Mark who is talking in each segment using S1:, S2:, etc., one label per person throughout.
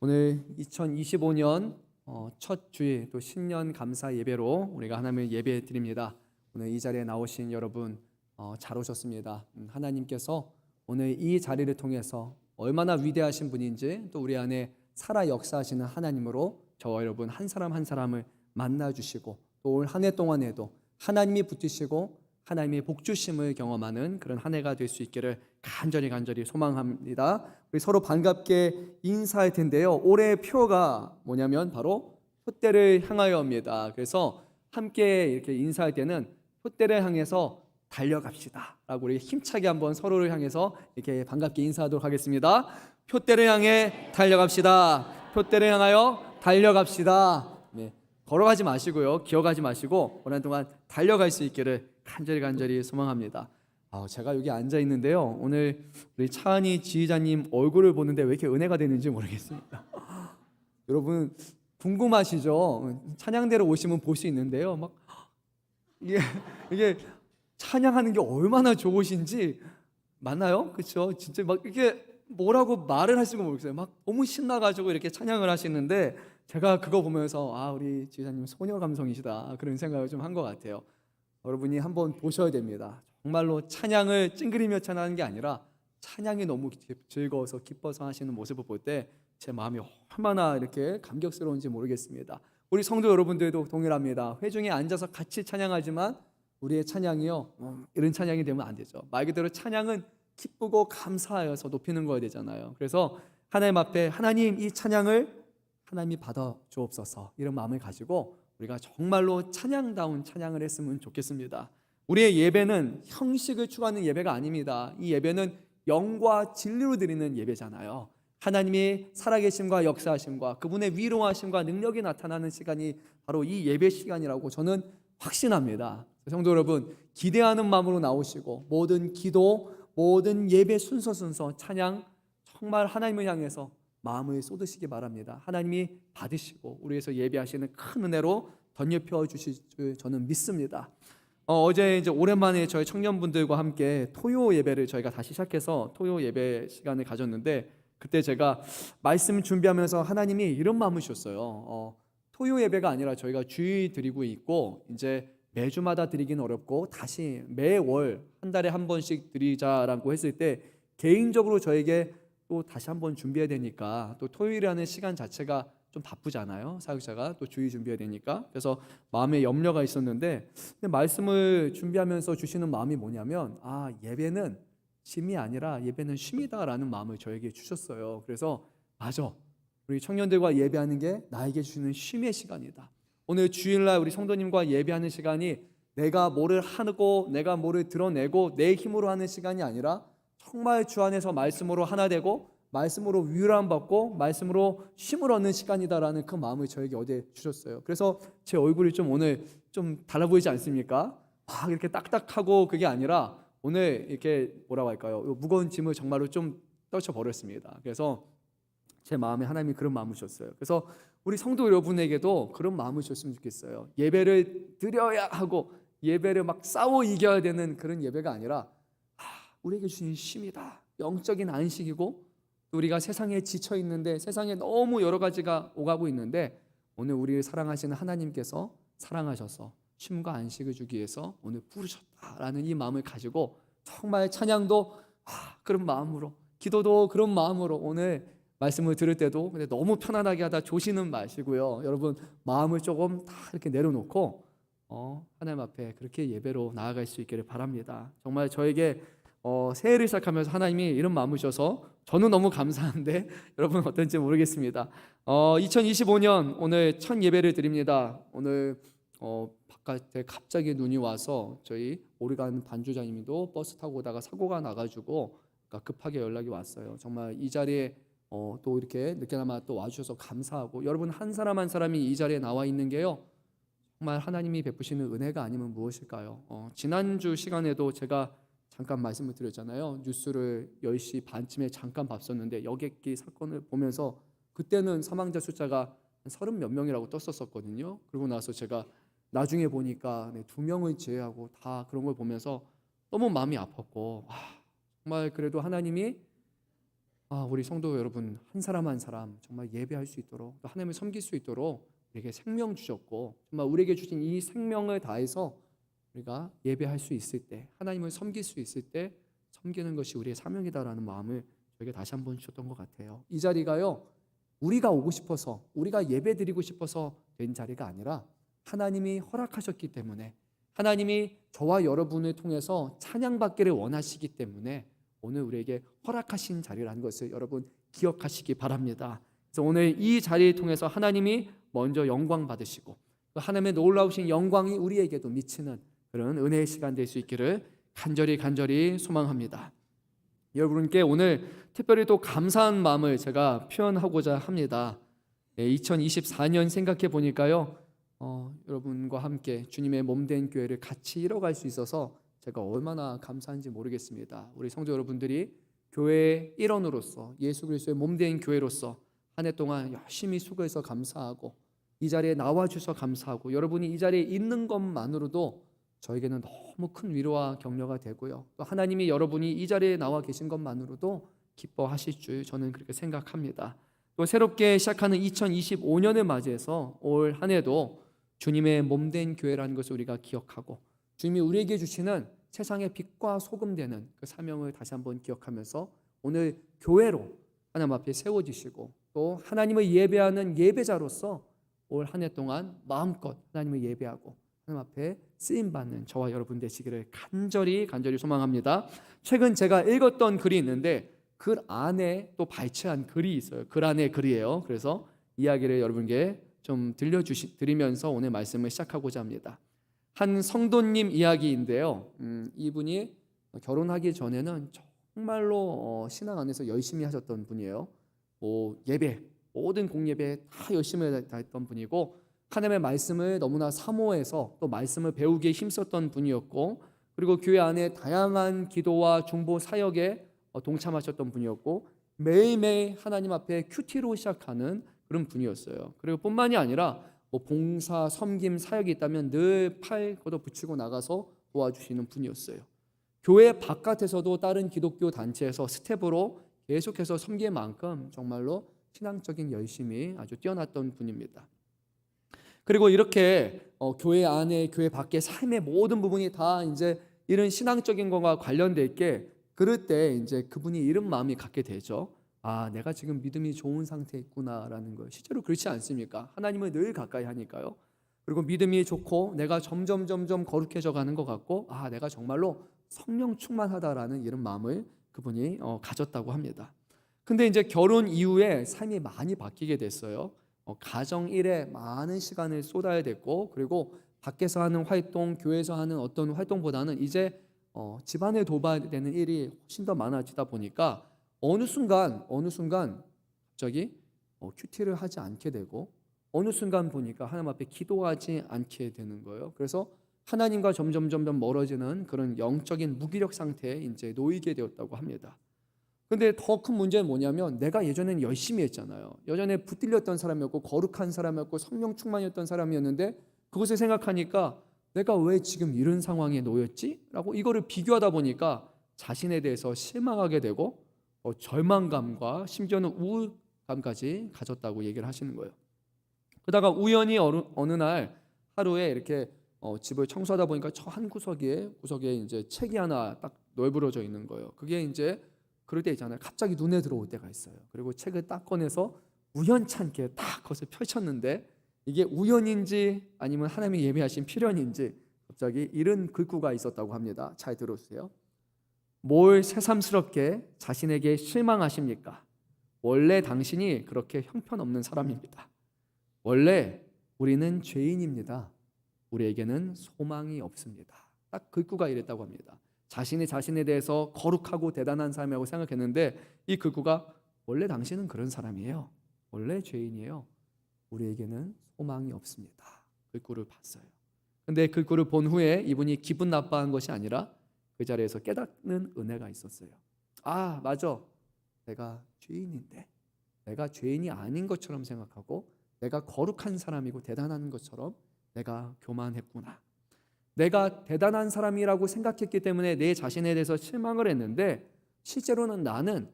S1: 오늘 2025년 첫 주일 또 신년 감사 예배로 우리가 하나님을 예배 드립니다. 오늘 이 자리에 나오신 여러분 잘 오셨습니다. 하나님께서 오늘 이 자리를 통해서 얼마나 위대하신 분인지 또 우리 안에 살아 역사하시는 하나님으로 저와 여러분 한 사람 한 사람을 만나 주시고 또 올 한 해 동안에도 하나님이 붙으시고 하나님의 복주심을 경험하는 그런 한 해가 될 수 있기를 간절히 소망합니다. 우리 서로 반갑게 인사할 텐데요. 올해의 표가 뭐냐면 바로 표대를 향하여입니다. 그래서 함께 이렇게 인사할 때는 표대를 향해서 달려갑시다 라고 우리 힘차게 한번 서로를 향해서 이렇게 반갑게 인사하도록 하겠습니다. 표대를 향해 달려갑시다. 표대를 향하여 달려갑시다. 네, 걸어가지 마시고요, 기어가지 마시고 오랜 동안 달려갈 수 있기를 간절히 소망합니다. 제가 여기 앉아 있는데요, 오늘 우리 차은희 지휘자님 얼굴을 보는데 왜 이렇게 은혜가 되는지 모르겠습니다. 여러분 궁금하시죠? 찬양대로 오시면 볼 수 있는데요, 막 이게 찬양하는 게 얼마나 좋으신지 맞나요? 그렇죠? 진짜 막 이게 뭐라고 말을 할 수가 모르겠어요. 막 너무 신나가지고 이렇게 찬양을 하시는데 제가 그거 보면서 우리 지휘자님 소녀 감성이시다 그런 생각을 좀 한 것 같아요. 여러분이 한번 보셔야 됩니다. 정말로 찬양을 찡그리며 찬양하는 게 아니라 찬양이 너무 즐거워서 기뻐서 하시는 모습을 볼 때 제 마음이 얼마나 이렇게 감격스러운지 모르겠습니다. 우리 성도 여러분들도 동일합니다. 회중에 앉아서 같이 찬양하지만 우리의 찬양이요, 이런 찬양이 되면 안 되죠. 말 그대로 찬양은 기쁘고 감사하여서 높이는 거야 되잖아요. 그래서 하나님 앞에 하나님 이 찬양을 하나님이 받아 주옵소서 이런 마음을 가지고 우리가 정말로 찬양다운 찬양을 했으면 좋겠습니다. 우리의 예배는 형식을 추구하는 예배가 아닙니다. 이 예배는 영과 진리로 드리는 예배잖아요. 하나님이 살아계심과 역사하심과 그분의 위로하심과 능력이 나타나는 시간이 바로 이 예배 시간이라고 저는 확신합니다. 성도 여러분, 기대하는 마음으로 나오시고 모든 기도, 모든 예배 순서 찬양 정말 하나님을 향해서 마음을 쏟으시기 바랍니다. 하나님이 받으시고 우리에서 예배하시는 큰 은혜로 덧입혀 주실 줄 저는 믿습니다. 어제 이제 오랜만에 저희 청년분들과 함께 토요 예배를 저희가 다시 시작해서 토요 예배 시간을 가졌는데, 그때 제가 말씀 준비하면서 하나님이 이런 마음을 주셨어요. 토요 예배가 아니라 저희가 주일 드리고 있고 이제 매주마다 드리기는 어렵고 다시 매월 한 달에 한 번씩 드리자라고 했을 때 개인적으로 저에게 또 다시 한번 준비해야 되니까 또 토요일이라는 시간 자체가 좀 바쁘잖아요. 사역자가 또 주의 준비해야 되니까. 그래서 마음에 염려가 있었는데 말씀을 준비하면서 주시는 마음이 뭐냐면 예배는 짐이 아니라 예배는 쉼이다라는 마음을 저에게 주셨어요. 그래서 맞아, 우리 청년들과 예배하는 게 나에게 주는 쉼의 시간이다. 오늘 주일날 우리 성도님과 예배하는 시간이 내가 뭐를 하고 내가 뭐를 드러내고 내 힘으로 하는 시간이 아니라 정말 주 안에서 말씀으로 하나 되고 말씀으로 위로함 받고 말씀으로 쉼을 얻는 시간이다라는 그 마음을 저에게 어제 주셨어요. 그래서 제 얼굴이 좀 오늘 좀 달라 보이지 않습니까? 막 이렇게 딱딱하고 그게 아니라 오늘 이렇게 뭐라고 할까요? 무거운 짐을 정말로 좀 떨쳐버렸습니다. 그래서 제 마음에 하나님이 그런 마음을 주셨어요. 그래서 우리 성도 여러분에게도 그런 마음을 주셨으면 좋겠어요. 예배를 드려야 하고 예배를 막 싸워 이겨야 되는 그런 예배가 아니라 우리에게 주신 쉼이다, 영적인 안식이고, 우리가 세상에 지쳐 있는데 세상에 너무 여러 가지가 오가고 있는데 오늘 우리를 사랑하시는 하나님께서 사랑하셔서 쉼과 안식을 주기 위해서 오늘 부르셨다라는 이 마음을 가지고 정말 찬양도 그런 마음으로, 기도도 그런 마음으로 오늘 말씀을 들을 때도 근데 너무 편안하게 하다 조시는 마시고요. 여러분 마음을 조금 다 이렇게 내려놓고 하나님 앞에 그렇게 예배로 나아갈 수 있기를 바랍니다. 정말 저에게 새해를 시작하면서 하나님이 이런 마음을 주셔서 저는 너무 감사한데 여러분 어떤지 모르겠습니다. 2025년 오늘 첫 예배를 드립니다. 오늘 바깥에 갑자기 눈이 와서 저희 오르간 반주자님도 버스 타고 오다가 사고가 나가지고 급하게 연락이 왔어요. 정말 이 자리에 또 이렇게 늦게나마 또 와주셔서 감사하고, 여러분 한 사람 한 사람이 이 자리에 나와 있는 게요 정말 하나님이 베푸시는 은혜가 아니면 무엇일까요? 지난주 시간에도 제가 잠깐 말씀을 드렸잖아요. 뉴스를 10시 반쯤에 잠깐 봤었는데 여객기 사건을 보면서 그때는 사망자 숫자가 한 30 몇 명이라고 떴었거든요. 그러고 나서 제가 나중에 보니까 2명을 제외하고 다 그런 걸 보면서 너무 마음이 아팠고 정말 그래도 하나님이 우리 성도 여러분 한 사람 한 사람 정말 예배할 수 있도록 또 하나님을 섬길 수 있도록 우리에게 생명 주셨고 정말 우리에게 주신 이 생명을 다해서 우리가 예배할 수 있을 때 하나님을 섬길 수 있을 때 섬기는 것이 우리의 사명이다라는 마음을 저에게 다시 한번 주셨던 것 같아요. 이 자리가요 우리가 오고 싶어서 우리가 예배 드리고 싶어서 된 자리가 아니라 하나님이 허락하셨기 때문에 하나님이 저와 여러분을 통해서 찬양받기를 원하시기 때문에 오늘 우리에게 허락하신 자리라는 것을 여러분 기억하시기 바랍니다. 그래서 오늘 이 자리를 통해서 하나님이 먼저 영광 받으시고 하나님의 놀라우신 영광이 우리에게도 미치는 그런 은혜의 시간 될 수 있기를 간절히 소망합니다. 여러분께 오늘 특별히 또 감사한 마음을 제가 표현하고자 합니다. 2024년 생각해 보니까요 여러분과 함께 주님의 몸된 교회를 같이 이뤄갈 수 있어서 제가 얼마나 감사한지 모르겠습니다. 우리 성도 여러분들이 교회의 일원으로서 예수 그리스도의 몸된 교회로서 한 해 동안 열심히 수고해서 감사하고 이 자리에 나와주셔서 감사하고 여러분이 이 자리에 있는 것만으로도 저에게는 너무 큰 위로와 격려가 되고요. 또 하나님이 여러분이 이 자리에 나와 계신 것만으로도 기뻐하실 줄 저는 그렇게 생각합니다. 또 새롭게 시작하는 2025년을 맞이해서 올 한 해도 주님의 몸된 교회라는 것을 우리가 기억하고 주님이 우리에게 주시는 세상의 빛과 소금 되는 그 사명을 다시 한번 기억하면서 오늘 교회로 하나님 앞에 세워지시고 또 하나님을 예배하는 예배자로서 올 한 해 동안 마음껏 하나님을 예배하고 하나님 앞에 쓰임받는 저와 여러분 되시기를 간절히 소망합니다. 최근 제가 읽었던 글이 있는데 글 안에 또 발췌한 글이 있어요. 글 안에 글이에요. 그래서 이야기를 여러분께 좀 들려드리면서 오늘 말씀을 시작하고자 합니다. 한 성도님 이야기인데요. 이분이 결혼하기 전에는 정말로 신앙 안에서 열심히 하셨던 분이에요. 예배, 모든 공예배 다 열심히 했던 분이고 하나님의 말씀을 너무나 사모해서 또 말씀을 배우기에 힘썼던 분이었고 그리고 교회 안에 다양한 기도와 중보 사역에 동참하셨던 분이었고 매일매일 하나님 앞에 큐티로 시작하는 그런 분이었어요. 그리고 뿐만이 아니라 봉사, 섬김, 사역이 있다면 늘 팔 걷어붙이고 나가서 도와주시는 분이었어요. 교회 바깥에서도 다른 기독교 단체에서 스텝으로 계속해서 섬길 만큼 정말로 신앙적인 열심이 아주 뛰어났던 분입니다. 그리고 이렇게 교회 안에 교회 밖의 삶의 모든 부분이 다 이제 이런 신앙적인 것과 관련돼 있게 그럴 때 이제 그분이 이런 마음이 갖게 되죠. 내가 지금 믿음이 좋은 상태에 있구나라는 걸. 실제로 그렇지 않습니까? 하나님을 늘 가까이 하니까요. 그리고 믿음이 좋고 내가 점점 거룩해져 가는 것 같고 내가 정말로 성령 충만하다라는 이런 마음을 그분이 가졌다고 합니다. 근데 이제 결혼 이후에 삶이 많이 바뀌게 됐어요. 가정 일에 많은 시간을 쏟아야 됐고 그리고 밖에서 하는 활동, 교회에서 하는 어떤 활동보다는 이제 집안에 돌봐되는 일이 훨씬 더 많아지다 보니까 어느 순간 갑자기 큐티를 하지 않게 되고 어느 순간 보니까 하나님 앞에 기도하지 않게 되는 거예요. 그래서 하나님과 점점 멀어지는 그런 영적인 무기력 상태에 이제 놓이게 되었다고 합니다. 근데 더 큰 문제는 뭐냐면 내가 예전에는 열심히 했잖아요. 예전에 붙들렸던 사람이었고 거룩한 사람이었고 성령 충만이었던 사람이었는데 그것을 생각하니까 내가 왜 지금 이런 상황에 놓였지? 라고 이거를 비교하다 보니까 자신에 대해서 실망하게 되고 절망감과 심지어는 우울감까지 가졌다고 얘기를 하시는 거예요. 그러다가 우연히 어느 날 하루에 이렇게 집을 청소하다 보니까 저 한 구석에 이제 책이 하나 딱 널브러져 있는 거예요. 그게 이제 그럴 때 있잖아요. 갑자기 눈에 들어올 때가 있어요. 그리고 책을 딱 꺼내서 우연찮게 딱 그것을 펼쳤는데 이게 우연인지 아니면 하나님이 예비하신 필연인지 갑자기 이런 글구가 있었다고 합니다. 잘 들어주세요. 뭘 새삼스럽게 자신에게 실망하십니까? 원래 당신이 그렇게 형편없는 사람입니다. 원래 우리는 죄인입니다. 우리에게는 소망이 없습니다. 딱 글구가 이랬다고 합니다. 자신이 자신에 대해서 거룩하고 대단한 사람이라고 생각했는데 이 글구가 원래 당신은 그런 사람이에요. 원래 죄인이에요. 우리에게는 소망이 없습니다. 글구를 봤어요. 근데 글구를 본 후에 이분이 기분 나빠한 것이 아니라 그 자리에서 깨닫는 은혜가 있었어요. 맞아. 내가 죄인인데 내가 죄인이 아닌 것처럼 생각하고 내가 거룩한 사람이고 대단한 것처럼 내가 교만했구나. 내가 대단한 사람이라고 생각했기 때문에 내 자신에 대해서 실망을 했는데 실제로는 나는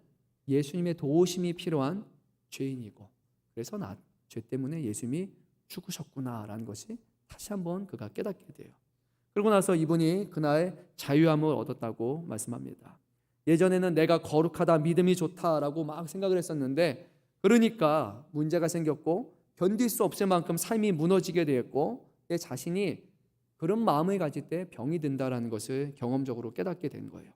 S1: 예수님의 도우심이 필요한 죄인이고, 그래서 나 죄 때문에 예수님이 죽으셨구나라는 것이 다시 한번 그가 깨닫게 돼요. 그러고 나서 이분이 그날 자유함을 얻었다고 말씀합니다. 예전에는 내가 거룩하다, 믿음이 좋다라고 막 생각을 했었는데, 그러니까 문제가 생겼고 견딜 수 없을 만큼 삶이 무너지게 되었고, 내 자신이 그런 마음을 가질 때 병이 든다라는 것을 경험적으로 깨닫게 된 거예요.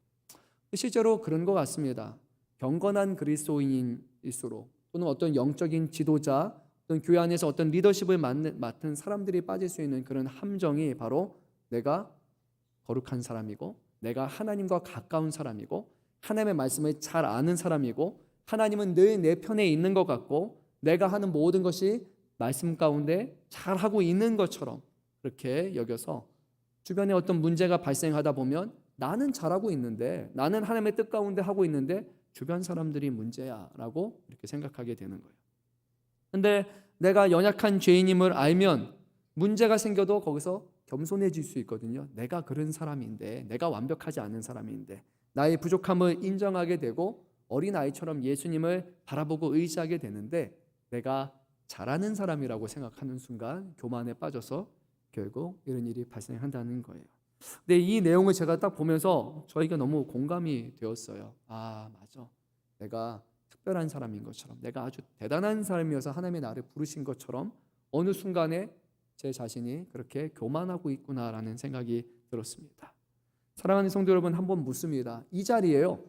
S1: 실제로 그런 것 같습니다. 경건한 그리스도인일수록, 또는 어떤 영적인 지도자, 어떤 교회 안에서 어떤 리더십을 맡은 사람들이 빠질 수 있는 그런 함정이 바로 내가 거룩한 사람이고, 내가 하나님과 가까운 사람이고, 하나님의 말씀을 잘 아는 사람이고, 하나님은 늘 내 편에 있는 것 같고, 내가 하는 모든 것이 말씀 가운데 잘하고 있는 것처럼 그렇게 여겨서 주변에 어떤 문제가 발생하다 보면 나는 잘하고 있는데, 나는 하나님의 뜻 가운데 하고 있는데 주변 사람들이 문제야 라고 이렇게 생각하게 되는 거예요. 근데 내가 연약한 죄인임을 알면 문제가 생겨도 거기서 겸손해질 수 있거든요. 내가 그런 사람인데, 내가 완벽하지 않은 사람인데, 나의 부족함을 인정하게 되고 어린아이처럼 예수님을 바라보고 의지하게 되는데, 내가 잘하는 사람이라고 생각하는 순간 교만에 빠져서 결국 이런 일이 발생한다는 거예요. 근데 이 내용을 제가 딱 보면서 저에게 너무 공감이 되었어요. 아, 맞아. 내가 특별한 사람인 것처럼, 내가 아주 대단한 사람이어서 하나님의 나를 부르신 것처럼 어느 순간에 제 자신이 그렇게 교만하고 있구나라는 생각이 들었습니다. 사랑하는 성도 여러분, 한번 묻습니다. 이 자리에요,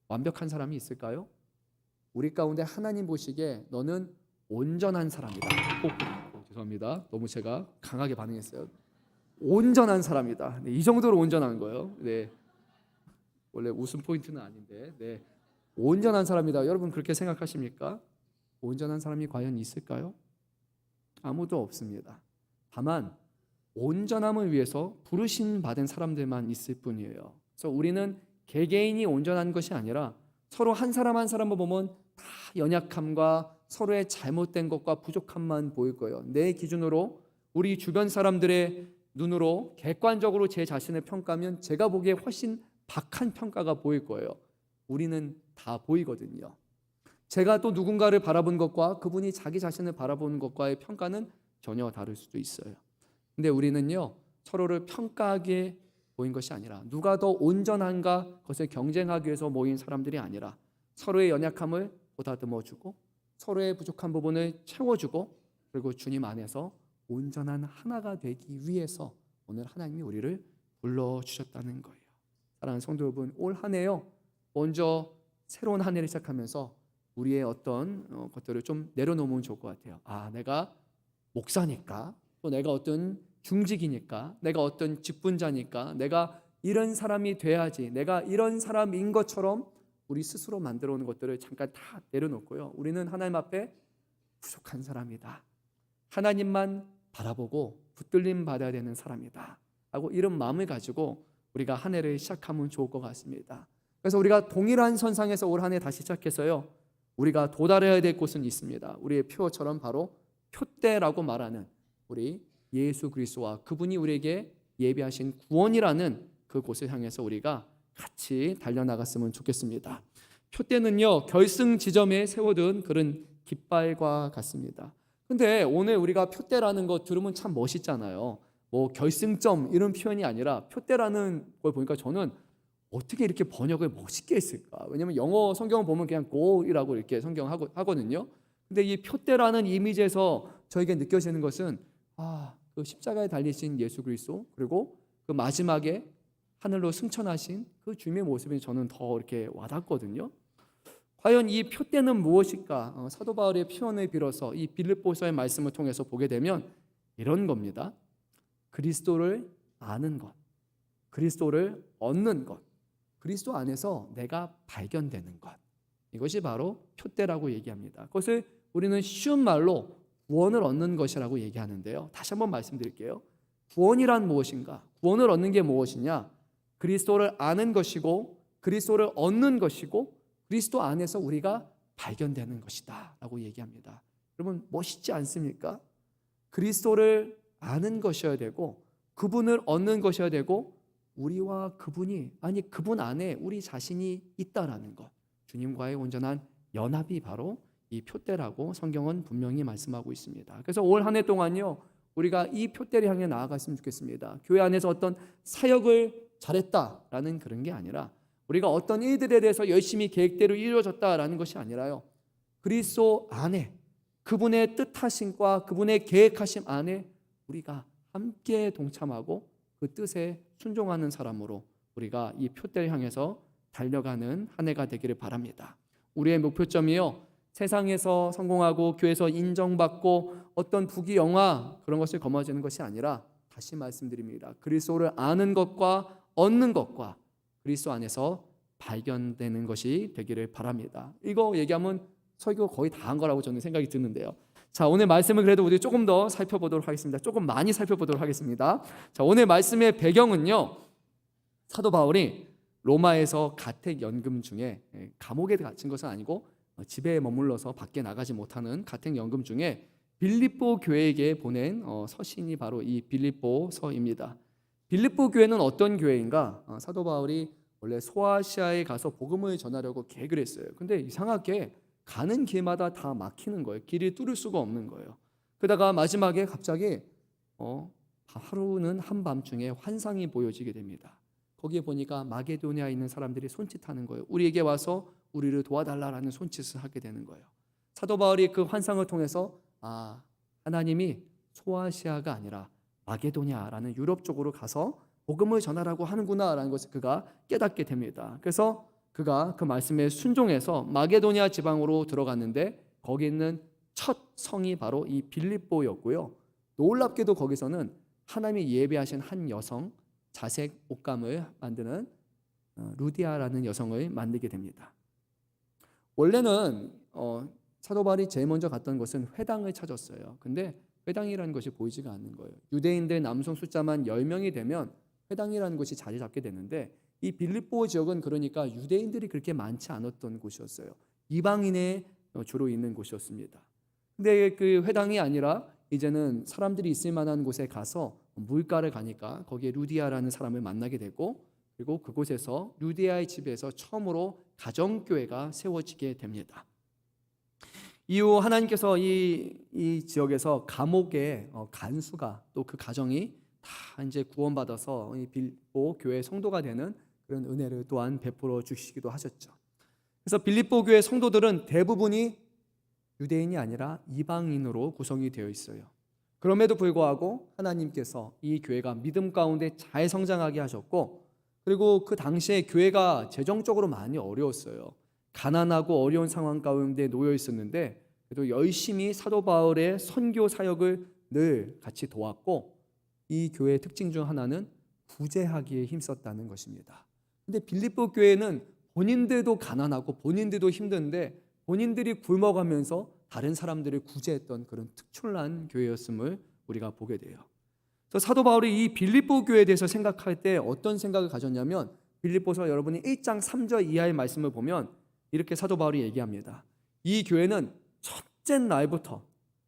S1: 완벽한 사람이 있을까요? 우리 가운데 하나님 보시기에 너는 온전한 사람이다. 죄송합니다. 너무 제가 강하게 반응했어요. 온전한 사람이다. 네, 이 정도로 온전한 거예요. 네, 원래 웃음 포인트는 아닌데, 네, 온전한 사람이다. 여러분 그렇게 생각하십니까? 온전한 사람이 과연 있을까요? 아무도 없습니다. 다만 온전함을 위해서 부르심 받은 사람들만 있을 뿐이에요. 그래서 우리는 개개인이 온전한 것이 아니라 서로 한 사람 한 사람을 보면 다 연약함과 서로의 잘못된 것과 부족함만 보일 거예요. 내 기준으로, 우리 주변 사람들의 눈으로 객관적으로 제 자신을 평가하면 제가 보기에 훨씬 박한 평가가 보일 거예요. 우리는 다 보이거든요. 제가 또 누군가를 바라본 것과 그분이 자기 자신을 바라보는 것과의 평가는 전혀 다를 수도 있어요. 근데 우리는요, 서로를 평가하게 모인 것이 아니라, 누가 더 온전한가 그것을 경쟁하기 위해서 모인 사람들이 아니라, 서로의 연약함을 보다듬어주고 서로의 부족한 부분을 채워주고, 그리고 주님 안에서 온전한 하나가 되기 위해서 오늘 하나님이 우리를 불러주셨다는 거예요. 사랑하는 성도 여러분, 올 한 해요, 먼저 새로운 한 해를 시작하면서 우리의 어떤 것들을 좀 내려놓으면 좋을 것 같아요. 아, 내가 목사니까, 또 내가 어떤 중직이니까, 내가 어떤 직분자니까 내가 이런 사람이 돼야지, 내가 이런 사람인 것처럼 우리 스스로 만들어 오는 것들을 잠깐 다 내려놓고요, 우리는 하나님 앞에 부족한 사람이다, 하나님만 바라보고 붙들림 받아야 되는 사람이다 하고 이런 마음을 가지고 우리가 한 해를 시작하면 좋을 것 같습니다. 그래서 우리가 동일한 선상에서 올 한 해 다시 시작해서요, 우리가 도달해야 될 곳은 있습니다. 우리의 표어처럼 바로 표대라고 말하는 우리 예수 그리스도와 그분이 우리에게 예비하신 구원이라는 그 곳을 향해서 우리가 같이 달려나갔으면 좋겠습니다. 표대는요, 결승 지점에 세워둔 그런 깃발과 같습니다. 근데 오늘 우리가 표대라는 거 들으면 참 멋있잖아요. 뭐 결승점 이런 표현이 아니라 표대라는 걸 보니까 저는 어떻게 이렇게 번역을 멋있게 했을까? 왜냐하면 영어 성경을 보면 그냥 go이라고 이렇게 성경하거든요. 근데 이 표대라는 이미지에서 저에게 느껴지는 것은, 그 십자가에 달리신 예수 그리스도, 그리고 그 마지막에 하늘로 승천하신 그 주님의 모습이 저는 더 이렇게 와닿거든요. 과연 이 표대는 무엇일까? 사도 바울의 표현을 빌어서 이 빌립보서의 말씀을 통해서 보게 되면 이런 겁니다. 그리스도를 아는 것, 그리스도를 얻는 것, 그리스도 안에서 내가 발견되는 것, 이것이 바로 표대라고 얘기합니다. 그것을 우리는 쉬운 말로 구원을 얻는 것이라고 얘기하는데요, 다시 한번 말씀드릴게요. 구원이란 무엇인가? 구원을 얻는 게 무엇이냐? 그리스도를 아는 것이고, 그리스도를 얻는 것이고, 그리스도 안에서 우리가 발견되는 것이다 라고 얘기합니다. 여러분 멋있지 않습니까? 그리스도를 아는 것이어야 되고, 그분을 얻는 것이어야 되고, 우리와 그분이, 아니 그분 안에 우리 자신이 있다라는 것, 주님과의 온전한 연합이 바로 이 표대라고 성경은 분명히 말씀하고 있습니다. 그래서 올 한 해 동안요, 우리가 이 표대를 향해 나아갔으면 좋겠습니다. 교회 안에서 어떤 사역을 잘했다라는 그런 게 아니라, 우리가 어떤 일들에 대해서 열심히 계획대로 이루어졌다라는 것이 아니라요, 그리스도 안에 그분의 뜻하심과 그분의 계획하심 안에 우리가 함께 동참하고 그 뜻에 순종하는 사람으로 우리가 이 표대를 향해서 달려가는 한 해가 되기를 바랍니다. 우리의 목표점이요, 세상에서 성공하고 교회에서 인정받고 어떤 부귀영화 그런 것을 거머쥐는 것이 아니라, 다시 말씀드립니다, 그리스도를 아는 것과 얻는 것과 그리스도 안에서 발견되는 것이 되기를 바랍니다. 이거 얘기하면 설교 거의 다 한 거라고 저는 생각이 드는데요. 자, 오늘 말씀을 그래도 우리 조금 더 살펴보도록 하겠습니다. 조금 많이 살펴보도록 하겠습니다. 자, 오늘 말씀의 배경은요, 사도 바울이 로마에서 가택 연금 중에, 감옥에 갇힌 것은 아니고 집에 머물러서 밖에 나가지 못하는 가택 연금 중에 빌립보 교회에게 보낸 서신이 바로 이 빌립보서입니다. 빌립보 교회는 어떤 교회인가? 사도 바울이 원래 소아시아에 가서 복음을 전하려고 계획을 했어요. 근데 이상하게 가는 길마다 다 막히는 거예요. 길이 뚫을 수가 없는 거예요. 그러다가 마지막에 갑자기 하루는 한밤중에 환상이 보여지게 됩니다. 거기에 보니까 마게도니아에 있는 사람들이 손짓하는 거예요. 우리에게 와서 우리를 도와달라라는 손짓을 하게 되는 거예요. 사도 바울이 그 환상을 통해서 하나님이 소아시아가 아니라 마게도니아라는 유럽 쪽으로 가서 복음을 전하라고 하는구나라는 것을 그가 깨닫게 됩니다. 그래서 그가 그 말씀에 순종해서 마게도니아 지방으로 들어갔는데, 거기 있는 첫 성이 바로 이 빌립보였고요. 놀랍게도 거기서는 하나님이 예배하신 한 여성, 자색 옷감을 만드는 루디아라는 여성을 만들게 됩니다. 원래는 사도 바울이 제일 먼저 갔던 곳은 회당을 찾았어요. 근데 회당이라는 것이 보이지가 않는 거예요. 유대인들 남성 숫자만 10명이 되면 회당이라는 곳이 자리 잡게 되는데, 이 빌립보 지역은 그러니까 유대인들이 그렇게 많지 않았던 곳이었어요. 이방인에 주로 있는 곳이었습니다. 근데 그 회당이 아니라 이제는 사람들이 있을 만한 곳에 가서 물가를 가니까 거기에 루디아라는 사람을 만나게 되고, 그리고 그곳에서 루디아의 집에서 처음으로 가정교회가 세워지게 됩니다. 이후 하나님께서 이 지역에서 감옥의 간수가, 또 그 가정이 다 이제 구원받아서 이 빌립보 교회 성도가 되는 그런 은혜를 또한 베풀어 주시기도 하셨죠. 그래서 빌립보 교회 성도들은 대부분이 유대인이 아니라 이방인으로 구성이 되어 있어요. 그럼에도 불구하고 하나님께서 이 교회가 믿음 가운데 잘 성장하게 하셨고, 그리고 그 당시에 교회가 재정적으로 많이 어려웠어요. 가난하고 어려운 상황 가운데 놓여 있었는데, 그래도 열심히 사도 바울의 선교 사역을 늘 같이 도왔고, 이 교회의 특징 중 하나는 구제하기에 힘썼다는 것입니다. 근데 빌립보 교회는 본인들도 가난하고 본인들도 힘든데 본인들이 굶어가면서 다른 사람들을 구제했던 그런 특출난 교회였음을 우리가 보게 돼요. 그래서 사도 바울이 이 빌립보 교회에 대해서 생각할 때 어떤 생각을 가졌냐면, 빌립보서 여러분이 1장 3절 이하의 말씀을 보면 이렇게 사도 바울이 얘기합니다. 이 교회는 첫째 날부터,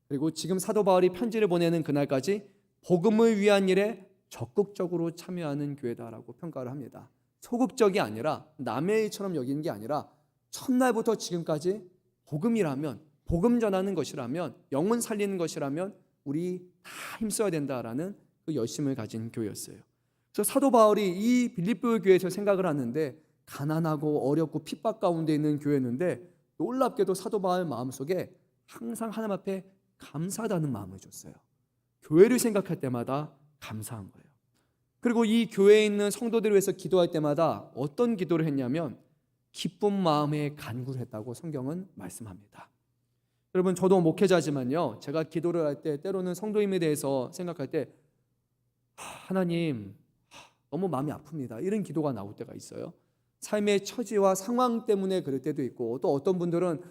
S1: 그리고 지금 사도 바울이 편지를 보내는 그날까지 복음을 위한 일에 적극적으로 참여하는 교회다라고 평가를 합니다. 소극적이 아니라 남의 일처럼 여기는 게 아니라 첫날부터 지금까지 복음이라면, 복음 전하는 것이라면, 영혼 살리는 것이라면 우리 다 힘써야 된다라는 그 열심을 가진 교회였어요. 그래서 사도 바울이 이 빌립보 교회에서 생각을 하는데, 가난하고 어렵고 핍박 가운데 있는 교회였는데, 놀랍게도 사도 바울 마음속에 항상 하나님 앞에 감사하다는 마음을 줬어요. 교회를 생각할 때마다 감사한 거예요. 그리고 이 교회에 있는 성도들을 위해서 기도할 때마다 어떤 기도를 했냐면 기쁜 마음에 간구를 했다고 성경은 말씀합니다. 여러분, 저도 목회자지만요, 제가 기도를 할 때 때로는 성도님에 대해서 생각할 때 하나님 너무 마음이 아픕니다, 이런 기도가 나올 때가 있어요. 삶의 처지와 상황 때문에 그럴 때도 있고, 또 어떤 분들은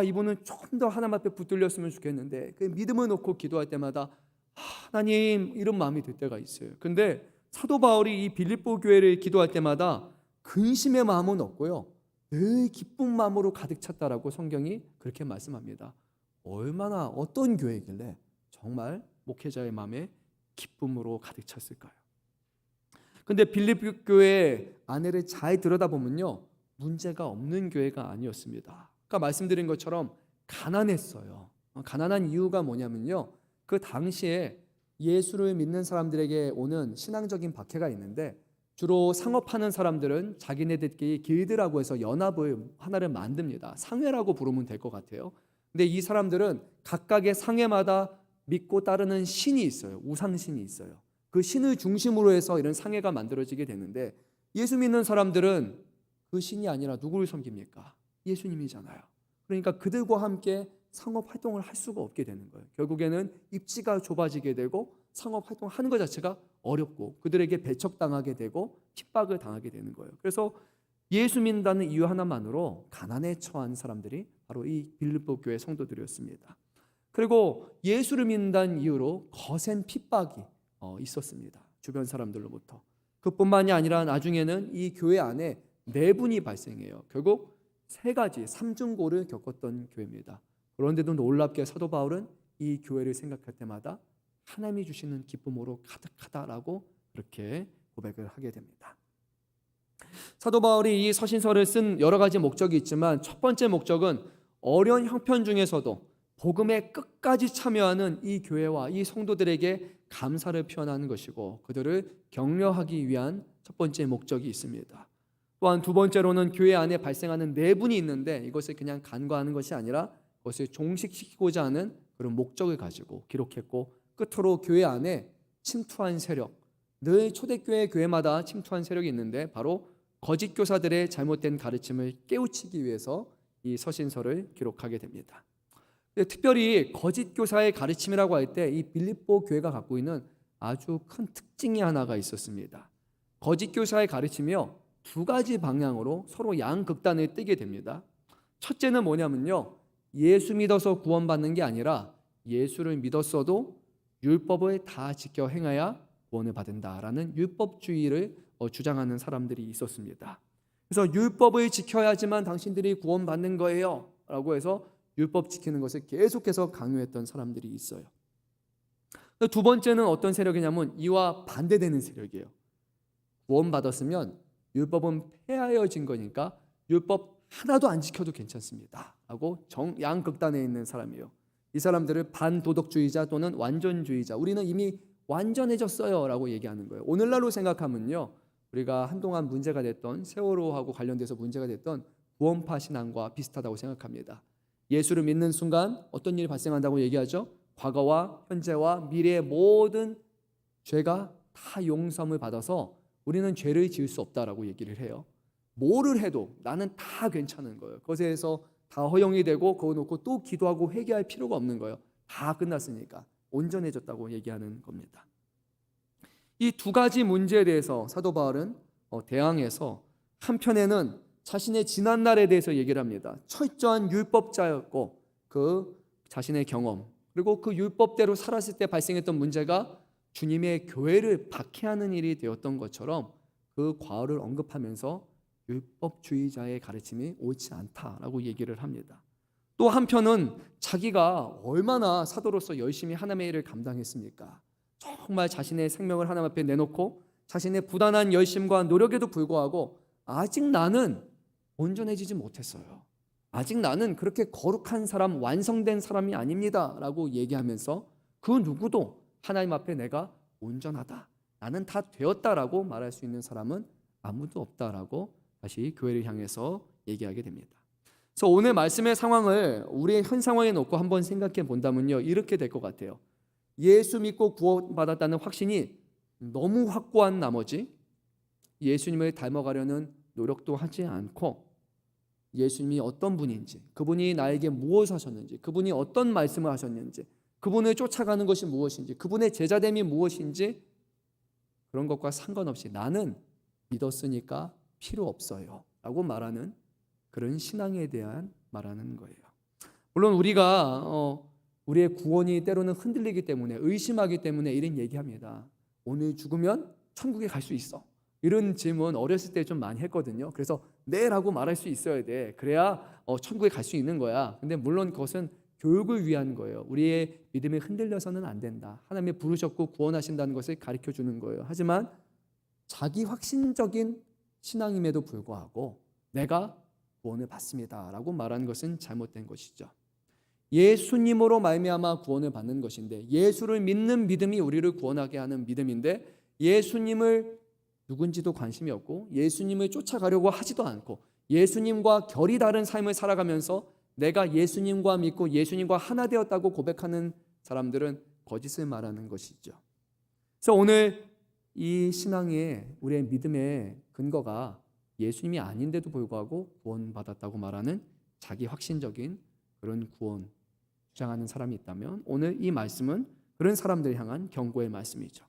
S1: 이분은 조금 더 하나님 앞에 붙들렸으면 좋겠는데 그 믿음을 놓고 기도할 때마다 하나님 이런 마음이 들 때가 있어요. 근데 사도 바울이 이 빌립보 교회를 기도할 때마다 근심의 마음은 없고요, 늘 기쁜 마음으로 가득 찼다라고 성경이 그렇게 말씀합니다. 얼마나 어떤 교회이길래 정말 목회자의 마음에 기쁨으로 가득 찼을까요? 근데 빌립보 교회 안에를 잘 들여다보면요, 문제가 없는 교회가 아니었습니다. 아까 말씀드린 것처럼 가난했어요. 가난한 이유가 뭐냐면요, 그 당시에 예수를 믿는 사람들에게 오는 신앙적인 박해가 있는데, 주로 상업하는 사람들은 자기네들끼리 길드라고 해서 연합을 하나를 만듭니다. 상회라고 부르면 될 것 같아요. 근데 이 사람들은 각각의 상회마다 믿고 따르는 신이 있어요. 우상신이 있어요. 그 신을 중심으로 해서 이런 상회가 만들어지게 되는데, 예수 믿는 사람들은 그 신이 아니라 누구를 섬깁니까? 예수님이잖아요. 그러니까 그들과 함께 상업 활동을 할 수가 없게 되는 거예요. 결국에는 입지가 좁아지게 되고 상업 활동하는 것 자체가 어렵고 그들에게 배척당하게 되고 핍박을 당하게 되는 거예요. 그래서 예수 믿는다는 이유 하나만으로 가난에 처한 사람들이 바로 이 빌립보 교회 성도들이었습니다. 그리고 예수를 믿는다는 이유로 거센 핍박이 있었습니다. 주변 사람들로부터. 그뿐만이 아니라 나중에는 이 교회 안에 내분이 발생해요. 결국 세 가지 삼중고를 겪었던 교회입니다. 그런데도 놀랍게 사도 바울은 이 교회를 생각할 때마다 하나님이 주시는 기쁨으로 가득하다라고 그렇게 고백을 하게 됩니다. 사도 바울이 이 서신서를 쓴 여러 가지 목적이 있지만 첫 번째 목적은 어려운 형편 중에서도 복음에 끝까지 참여하는 이 교회와 이 성도들에게 감사를 표현하는 것이고 그들을 격려하기 위한 첫 번째 목적이 있습니다. 또한 두 번째로는 교회 안에 발생하는 내분이 있는데 이것을 그냥 간과하는 것이 아니라 그것을 종식시키고자 하는 그런 목적을 가지고 기록했고, 끝으로 교회 안에 침투한 세력, 늘 초대교회 교회마다 침투한 세력이 있는데 바로 거짓 교사들의 잘못된 가르침을 깨우치기 위해서 이 서신서를 기록하게 됩니다. 특별히 거짓 교사의 가르침이라고 할 때 이 빌립보 교회가 갖고 있는 아주 큰 특징이 하나가 있었습니다. 거짓 교사의 가르침이요, 두 가지 방향으로 서로 양극단을 띄게 됩니다. 첫째는 뭐냐면요, 예수 믿어서 구원받는 게 아니라 예수를 믿었어도 율법을 다 지켜 행해야 구원을 받는다라는 율법주의를 주장하는 사람들이 있었습니다. 그래서 율법을 지켜야지만 당신들이 구원받는 거예요 라고 해서 율법 지키는 것을 계속해서 강요했던 사람들이 있어요. 두 번째는 어떤 세력이냐면 이와 반대되는 세력이에요. 구원받았으면 율법은 폐하여진 거니까 율법 하나도 안 지켜도 괜찮습니다 하고 양극단에 있는 사람이에요. 이 사람들을 반도덕주의자 또는 완전주의자, 우리는 이미 완전해졌어요 라고 얘기하는 거예요. 오늘날로 생각하면요, 우리가 한동안 문제가 됐던 세월호하고 관련돼서 문제가 됐던 구원파 신앙과 비슷하다고 생각합니다. 예수를 믿는 순간 어떤 일이 발생한다고 얘기하죠? 과거와 현재와 미래의 모든 죄가 다 용서함을 받아서 우리는 죄를 지을 수 없다라고 얘기를 해요. 뭐를 해도 나는 다 괜찮은 거예요. 그것에서 다 허용이 되고 그거 놓고 또 기도하고 회개할 필요가 없는 거예요. 다 끝났으니까 온전해졌다고 얘기하는 겁니다. 이 두 가지 문제에 대해서 사도 바울은 대항해서 한편에는 자신의 지난날에 대해서 얘기를 합니다. 철저한 율법자였고 그 자신의 경험 그리고 그 율법대로 살았을 때 발생했던 문제가 주님의 교회를 박해하는 일이 되었던 것처럼 그 과오를 언급하면서 율법주의자의 가르침이 옳지 않다라고 얘기를 합니다. 또 한편은 자기가 얼마나 사도로서 열심히 하나님의 일을 감당했습니까? 정말 자신의 생명을 하나님 앞에 내놓고 자신의 부단한 열심과 노력에도 불구하고 아직 나는 온전해지지 못했어요. 아직 나는 그렇게 거룩한 사람, 완성된 사람이 아닙니다 라고 얘기하면서 그 누구도 하나님 앞에 내가 온전하다, 나는 다 되었다라고 말할 수 있는 사람은 아무도 없다라고 다시 교회를 향해서 얘기하게 됩니다. 그래서 오늘 말씀의 상황을 우리의 현 상황에 놓고 한번 생각해 본다면요, 이렇게 될 것 같아요. 예수 믿고 구원받았다는 확신이 너무 확고한 나머지 예수님을 닮아가려는 노력도 하지 않고 예수님이 어떤 분인지, 그분이 나에게 무엇을 하셨는지, 그분이 어떤 말씀을 하셨는지, 그분을 쫓아가는 것이 무엇인지, 그분의 제자됨이 무엇인지 그런 것과 상관없이 나는 믿었으니까 필요 없어요 라고 말하는 그런 신앙에 대한 말하는 거예요. 물론 우리가 우리의 구원이 때로는 흔들리기 때문에, 의심하기 때문에 이런 얘기합니다. 오늘 죽으면 천국에 갈 수 있어. 이런 질문 어렸을 때 좀 많이 했거든요. 그래서 네 라고 말할 수 있어야 돼. 그래야 천국에 갈 수 있는 거야. 근데 물론 그것은 교육을 위한 거예요. 우리의 믿음이 흔들려서는 안 된다. 하나님이 부르셨고 구원하신다는 것을 가르쳐 주는 거예요. 하지만 자기 확신적인 신앙임에도 불구하고 내가 구원을 받습니다 라고 말하는 것은 잘못된 것이죠. 예수님으로 말미암아 구원을 받는 것인데, 예수를 믿는 믿음이 우리를 구원하게 하는 믿음인데, 예수님을 누군지도 관심이 없고 예수님을 쫓아가려고 하지도 않고 예수님과 결이 다른 삶을 살아가면서 내가 예수님과 믿고 예수님과 하나 되었다고 고백하는 사람들은 거짓을 말하는 것이죠. 그래서 오늘 이 신앙의 우리의 믿음의 근거가 예수님이 아닌데도 불구하고 구원받았다고 말하는 자기 확신적인 그런 구원 주장하는 사람이 있다면, 오늘 이 말씀은 그런 사람들을 향한 경고의 말씀이죠.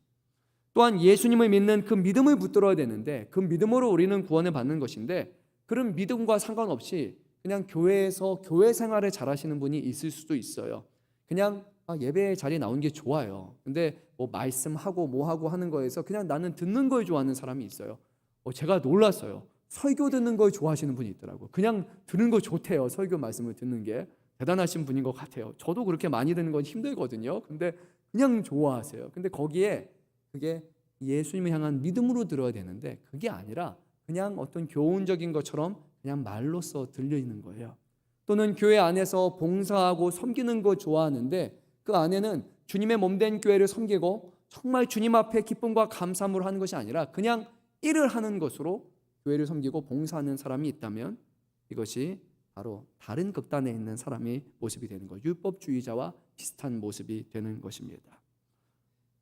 S1: 또한 예수님을 믿는 그 믿음을 붙들어야 되는데, 그 믿음으로 우리는 구원을 받는 것인데, 그런 믿음과 상관없이 그냥 교회에서 교회 생활을 잘하시는 분이 있을 수도 있어요. 그냥 예배 자리에 나오는 게 좋아요. 근데 뭐 말씀하고 뭐하고 하는 거에서 그냥 나는 듣는 걸 좋아하는 사람이 있어요. 제가 놀랐어요. 설교 듣는 걸 좋아하시는 분이 있더라고요. 그냥 듣는 거 좋대요. 설교 말씀을 듣는 게 대단하신 분인 것 같아요. 저도 그렇게 많이 듣는 건 힘들거든요. 근데 그냥 좋아하세요. 근데 거기에 그게 예수님을 향한 믿음으로 들어야 되는데, 그게 아니라 그냥 어떤 교훈적인 것처럼 그냥 말로써 들리는 거예요. 또는 교회 안에서 봉사하고 섬기는 거 좋아하는데, 그 안에는 주님의 몸된 교회를 섬기고 정말 주님 앞에 기쁨과 감사함으로 하는 것이 아니라 그냥 일을 하는 것으로 교회를 섬기고 봉사하는 사람이 있다면, 이것이 바로 다른 극단에 있는 사람의 모습이 되는 거예요. 율법주의자와 비슷한 모습이 되는 것입니다.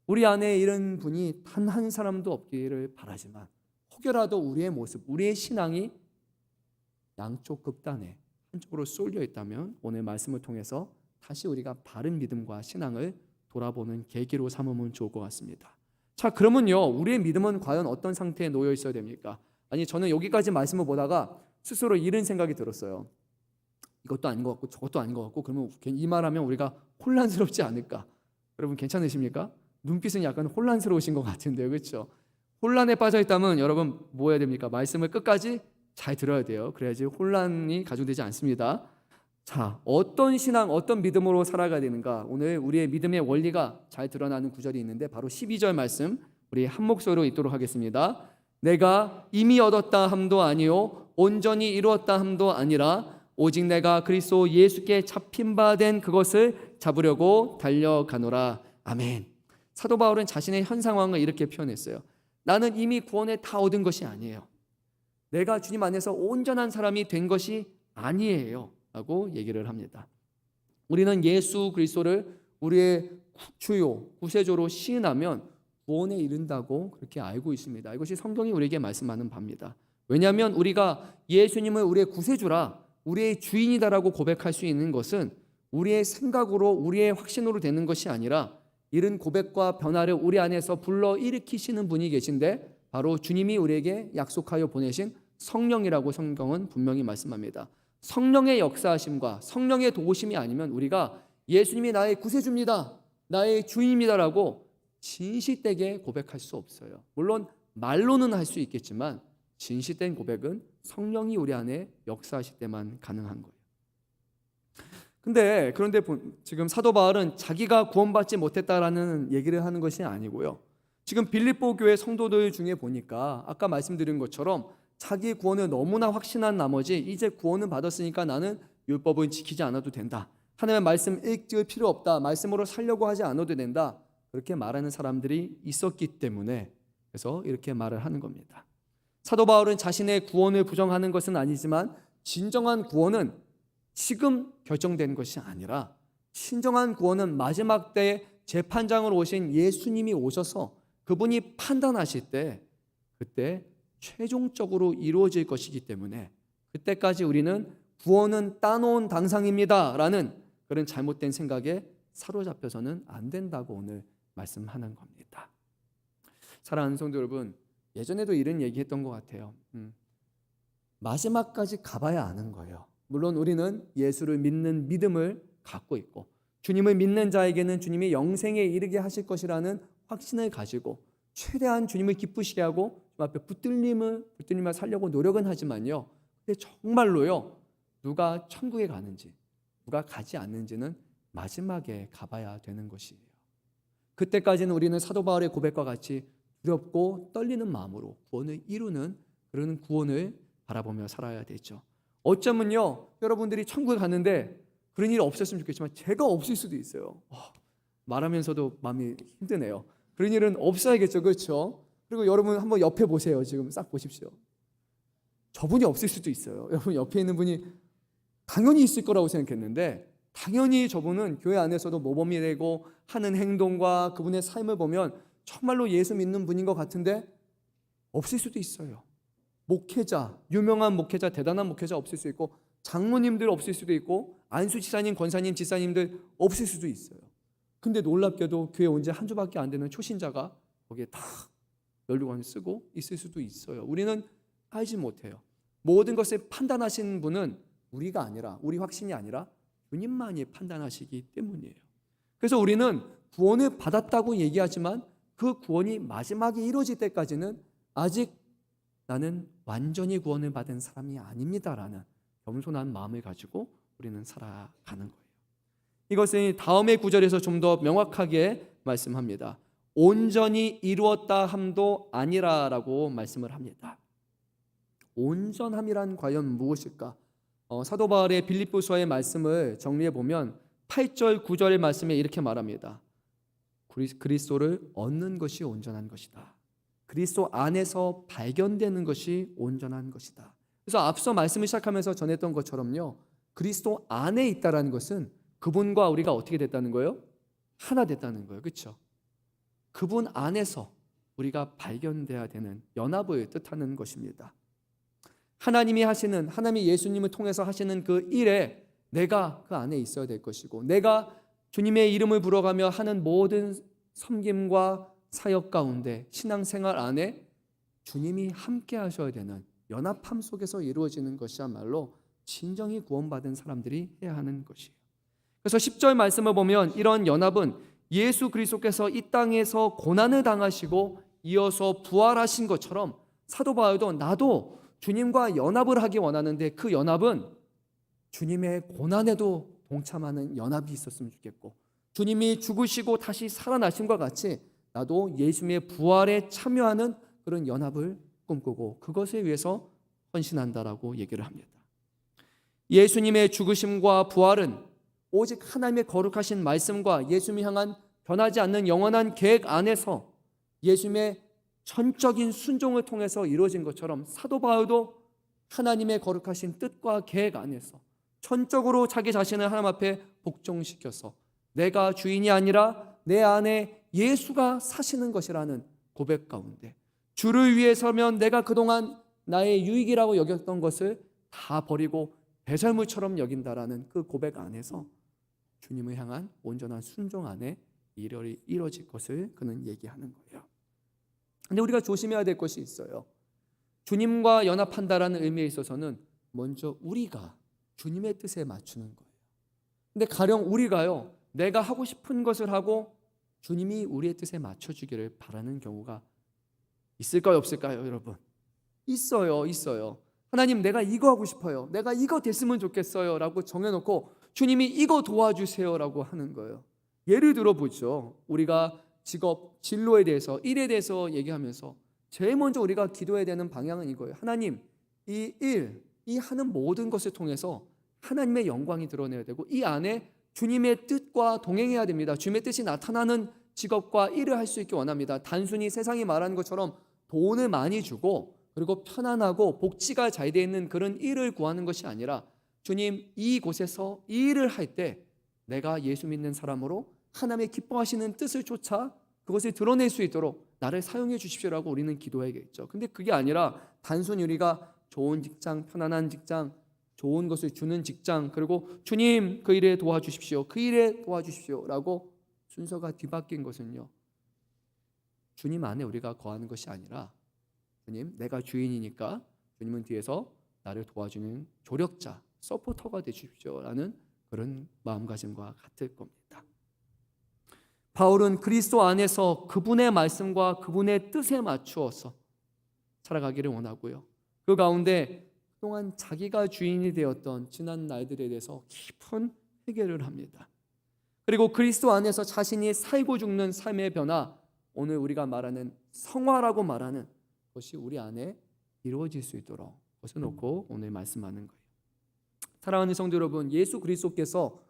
S1: 우리 안에 이런 분이 단 한 사람도 없기를 바라지만, 혹여라도 우리의 모습, 우리의 신앙이 양쪽 극단에 한쪽으로 쏠려 있다면 오늘 말씀을 통해서 다시 우리가 바른 믿음과 신앙을 돌아보는 계기로 삼으면 좋을 것 같습니다. 자, 그러면요, 우리의 믿음은 과연 어떤 상태에 놓여 있어야 됩니까? 아니, 저는 여기까지 말씀을 보다가 스스로 이런 생각이 들었어요. 이것도 아닌 것 같고 저것도 아닌 것 같고, 그러면 이 말하면 우리가 혼란스럽지 않을까? 여러분 괜찮으십니까? 눈빛은 약간 혼란스러우신 것 같은데요, 그렇죠? 혼란에 빠져 있다면 여러분 뭐 해야 됩니까? 말씀을 끝까지 잘 들어야 돼요. 그래야지 혼란이 가중되지 않습니다. 자, 어떤 신앙, 어떤 믿음으로 살아가야 되는가? 오늘 우리의 믿음의 원리가 잘 드러나는 구절이 있는데, 바로 12절 말씀 우리 한 목소리로 읽도록 하겠습니다. 내가 이미 얻었다 함도 아니요 온전히 이루었다 함도 아니라 오직 내가 그리스도 예수께 잡힌 바 된 그것을 잡으려고 달려가노라. 아멘. 사도 바울은 자신의 현 상황을 이렇게 표현했어요. 나는 이미 구원을 다 얻은 것이 아니에요. 내가 주님 안에서 온전한 사람이 된 것이 아니에요 라고 얘기를 합니다. 우리는 예수 그리스도를 우리의 주요 구세주로 시인하면 구원에 이른다고 그렇게 알고 있습니다. 이것이 성경이 우리에게 말씀하는 바입니다. 왜냐하면 우리가 예수님을 우리의 구세주라, 우리의 주인이다라고 고백할 수 있는 것은 우리의 생각으로, 우리의 확신으로 되는 것이 아니라, 이런 고백과 변화를 우리 안에서 불러일으키시는 분이 계신데, 바로 주님이 우리에게 약속하여 보내신 성령이라고 성경은 분명히 말씀합니다. 성령의 역사하심과 성령의 도우심이 아니면 우리가 예수님이 나의 구세주입니다, 나의 주인입니다라고 진실되게 고백할 수 없어요. 물론 말로는 할 수 있겠지만 진실된 고백은 성령이 우리 안에 역사하실 때만 가능한 거예요. 그런데 지금 사도 바울은 자기가 구원받지 못했다라는 얘기를 하는 것이 아니고요. 지금 빌립보 교회 성도들 중에 보니까 아까 말씀드린 것처럼 자기 구원을 너무나 확신한 나머지 이제 구원을 받았으니까 나는 율법은 지키지 않아도 된다, 하나님의 말씀 읽을 필요 없다, 말씀으로 살려고 하지 않아도 된다, 그렇게 말하는 사람들이 있었기 때문에 그래서 이렇게 말을 하는 겁니다. 사도 바울은 자신의 구원을 부정하는 것은 아니지만, 진정한 구원은 지금 결정된 것이 아니라 진정한 구원은 마지막 때 재판장으로 오신 예수님이 오셔서 그분이 판단하실 때, 그때 최종적으로 이루어질 것이기 때문에 그때까지 우리는 구원은 따놓은 당상입니다 라는 그런 잘못된 생각에 사로잡혀서는 안 된다고 오늘 말씀하는 겁니다. 사랑하는 성도 여러분, 예전에도 이런 얘기했던 것 같아요. 마지막까지 가봐야 아는 거예요. 물론 우리는 예수를 믿는 믿음을 갖고 있고, 주님을 믿는 자에게는 주님이 영생에 이르게 하실 것이라는 확신을 가지고 최대한 주님을 기쁘시게 하고 주 앞에 붙들림을 살려고 노력은 하지만요, 근데 정말로요, 누가 천국에 가는지 누가 가지 않는지는 마지막에 가봐야 되는 것이에요. 그때까지는 우리는 사도 바울의 고백과 같이 두렵고 떨리는 마음으로 구원을 이루는 그런 구원을 바라보며 살아야 되죠. 어쩌면요, 여러분들이 천국에 갔는데 그런 일이 없었으면 좋겠지만 제가 없을 수도 있어요. 말하면서도 마음이 힘드네요. 그런 일은 없어야겠죠, 그렇죠? 그리고 여러분 한번 옆에 보세요. 지금 싹 보십시오. 저분이 없을 수도 있어요. 여러분 옆에 있는 분이 당연히 있을 거라고 생각했는데 당연히 저분은 교회 안에서도 모범이 되고 하는 행동과 그분의 삶을 보면 정말로 예수 믿는 분인 것 같은데 없을 수도 있어요. 목회자, 유명한 목회자, 대단한 목회자 없을 수 있고 장로님들 없을 수도 있고 안수지사님, 권사님, 지사님들 없을 수도 있어요. 근데 놀랍게도 교회 온 지 한 주밖에 안 되는 초신자가 거기에 다 연료관을 쓰고 있을 수도 있어요. 우리는 알지 못해요. 모든 것을 판단하신 분은 우리가 아니라, 우리 확신이 아니라 주님만이 판단하시기 때문이에요. 그래서 우리는 구원을 받았다고 얘기하지만 그 구원이 마지막에 이루어질 때까지는 아직 나는 완전히 구원을 받은 사람이 아닙니다라는 겸손한 마음을 가지고 우리는 살아가는 거예요. 이것은 다음의 구절에서 좀 더 명확하게 말씀합니다. 온전히 이루었다 함도 아니라라고 말씀을 합니다. 온전함이란 과연 무엇일까? 사도 바울의 빌립보서의 말씀을 정리해 보면 8절 9절의 말씀에 이렇게 말합니다. 그리스도를 얻는 것이 온전한 것이다. 그리스도 안에서 발견되는 것이 온전한 것이다. 그래서 앞서 말씀을 시작하면서 전했던 것처럼요, 그리스도 안에 있다라는 것은 그분과 우리가 어떻게 됐다는 거예요? 하나 됐다는 거예요. 그렇죠? 그분 안에서 우리가 발견돼야 되는 연합을 뜻하는 것입니다. 하나님이 하시는, 하나님이 예수님을 통해서 하시는 그 일에 내가 그 안에 있어야 될 것이고, 내가 주님의 이름을 불어가며 하는 모든 섬김과 사역 가운데 신앙생활 안에 주님이 함께 하셔야 되는 연합함 속에서 이루어지는 것이야말로 진정히 구원받은 사람들이 해야 하는 것이에요. 그래서 10절 말씀을 보면 이런 연합은 예수 그리스도께서 이 땅에서 고난을 당하시고 이어서 부활하신 것처럼 사도 바울도 나도 주님과 연합을 하기 원하는데 그 연합은 주님의 고난에도 동참하는 연합이 있었으면 좋겠고, 주님이 죽으시고 다시 살아나심과 같이 나도 예수님의 부활에 참여하는 그런 연합을 꿈꾸고 그것에 위해서 헌신한다라고 얘기를 합니다. 예수님의 죽으심과 부활은 오직 하나님의 거룩하신 말씀과 예수님을 향한 변하지 않는 영원한 계획 안에서 예수님의 전적인 순종을 통해서 이루어진 것처럼 사도 바울도 하나님의 거룩하신 뜻과 계획 안에서 전적으로 자기 자신을 하나님 앞에 복종시켜서 내가 주인이 아니라 내 안에 예수가 사시는 것이라는 고백 가운데 주를 위해 서면 내가 그동안 나의 유익이라고 여겼던 것을 다 버리고 배설물처럼 여긴다라는 그 고백 안에서 주님을 향한 온전한 순종 안에 이루어질 것을 그는 얘기하는 거예요. 근데 우리가 조심해야 될 것이 있어요. 주님과 연합한다라는 의미에 있어서는 먼저 우리가 주님의 뜻에 맞추는 거예요. 근데 가령 우리가요, 내가 하고 싶은 것을 하고 주님이 우리의 뜻에 맞춰주기를 바라는 경우가 있을까요, 없을까요, 여러분? 있어요. 하나님, 내가 이거 하고 싶어요. 내가 이거 됐으면 좋겠어요. 라고 정해놓고 주님이 이거 도와주세요. 라고 하는 거예요. 예를 들어보죠. 우리가 직업, 진로에 대해서, 일에 대해서 얘기하면서 제일 먼저 우리가 기도해야 되는 방향은 이거예요. 하나님, 이 일, 이 하는 모든 것을 통해서 하나님의 영광이 드러내야 되고 이 안에 주님의 뜻과 동행해야 됩니다. 주님의 뜻이 나타나는 직업과 일을 할 수 있게 원합니다. 단순히 세상이 말하는 것처럼 돈을 많이 주고 그리고 편안하고 복지가 잘 되어 있는 그런 일을 구하는 것이 아니라 주님, 이곳에서 이 일을 할 때 내가 예수 믿는 사람으로 하나님의 기뻐하시는 뜻을 쫓아 그것을 드러낼 수 있도록 나를 사용해 주십시오라고 우리는 기도해야겠죠. 근데 그게 아니라 단순히 우리가 좋은 직장, 편안한 직장, 좋은 것을 주는 직장, 그리고 주님 그 일에 도와주십시오, 그 일에 도와주십시오라고 순서가 뒤바뀐 것은요, 주님 안에 우리가 거하는 것이 아니라 주님, 내가 주인이니까 주님은 뒤에서 나를 도와주는 조력자, 서포터가 되십시오라는 그런 마음가짐과 같을 겁니다. 바울은 그리스도 안에서 그분의 말씀과 그분의 뜻에 맞추어서 살아가기를 원하고요, 그 가운데 그동안 자기가 주인이 되었던 지난 날들에 대해서 깊은 회개를 합니다. 그리고 그리스도 안에서 자신이 살고 죽는 삶의 변화, 오늘 우리가 말하는 성화라고 말하는 것이 우리 안에 이루어질 수 있도록 벗어놓고 오늘 말씀하는 거예요. 사랑하는 성도 여러분, 예수 그리스도께서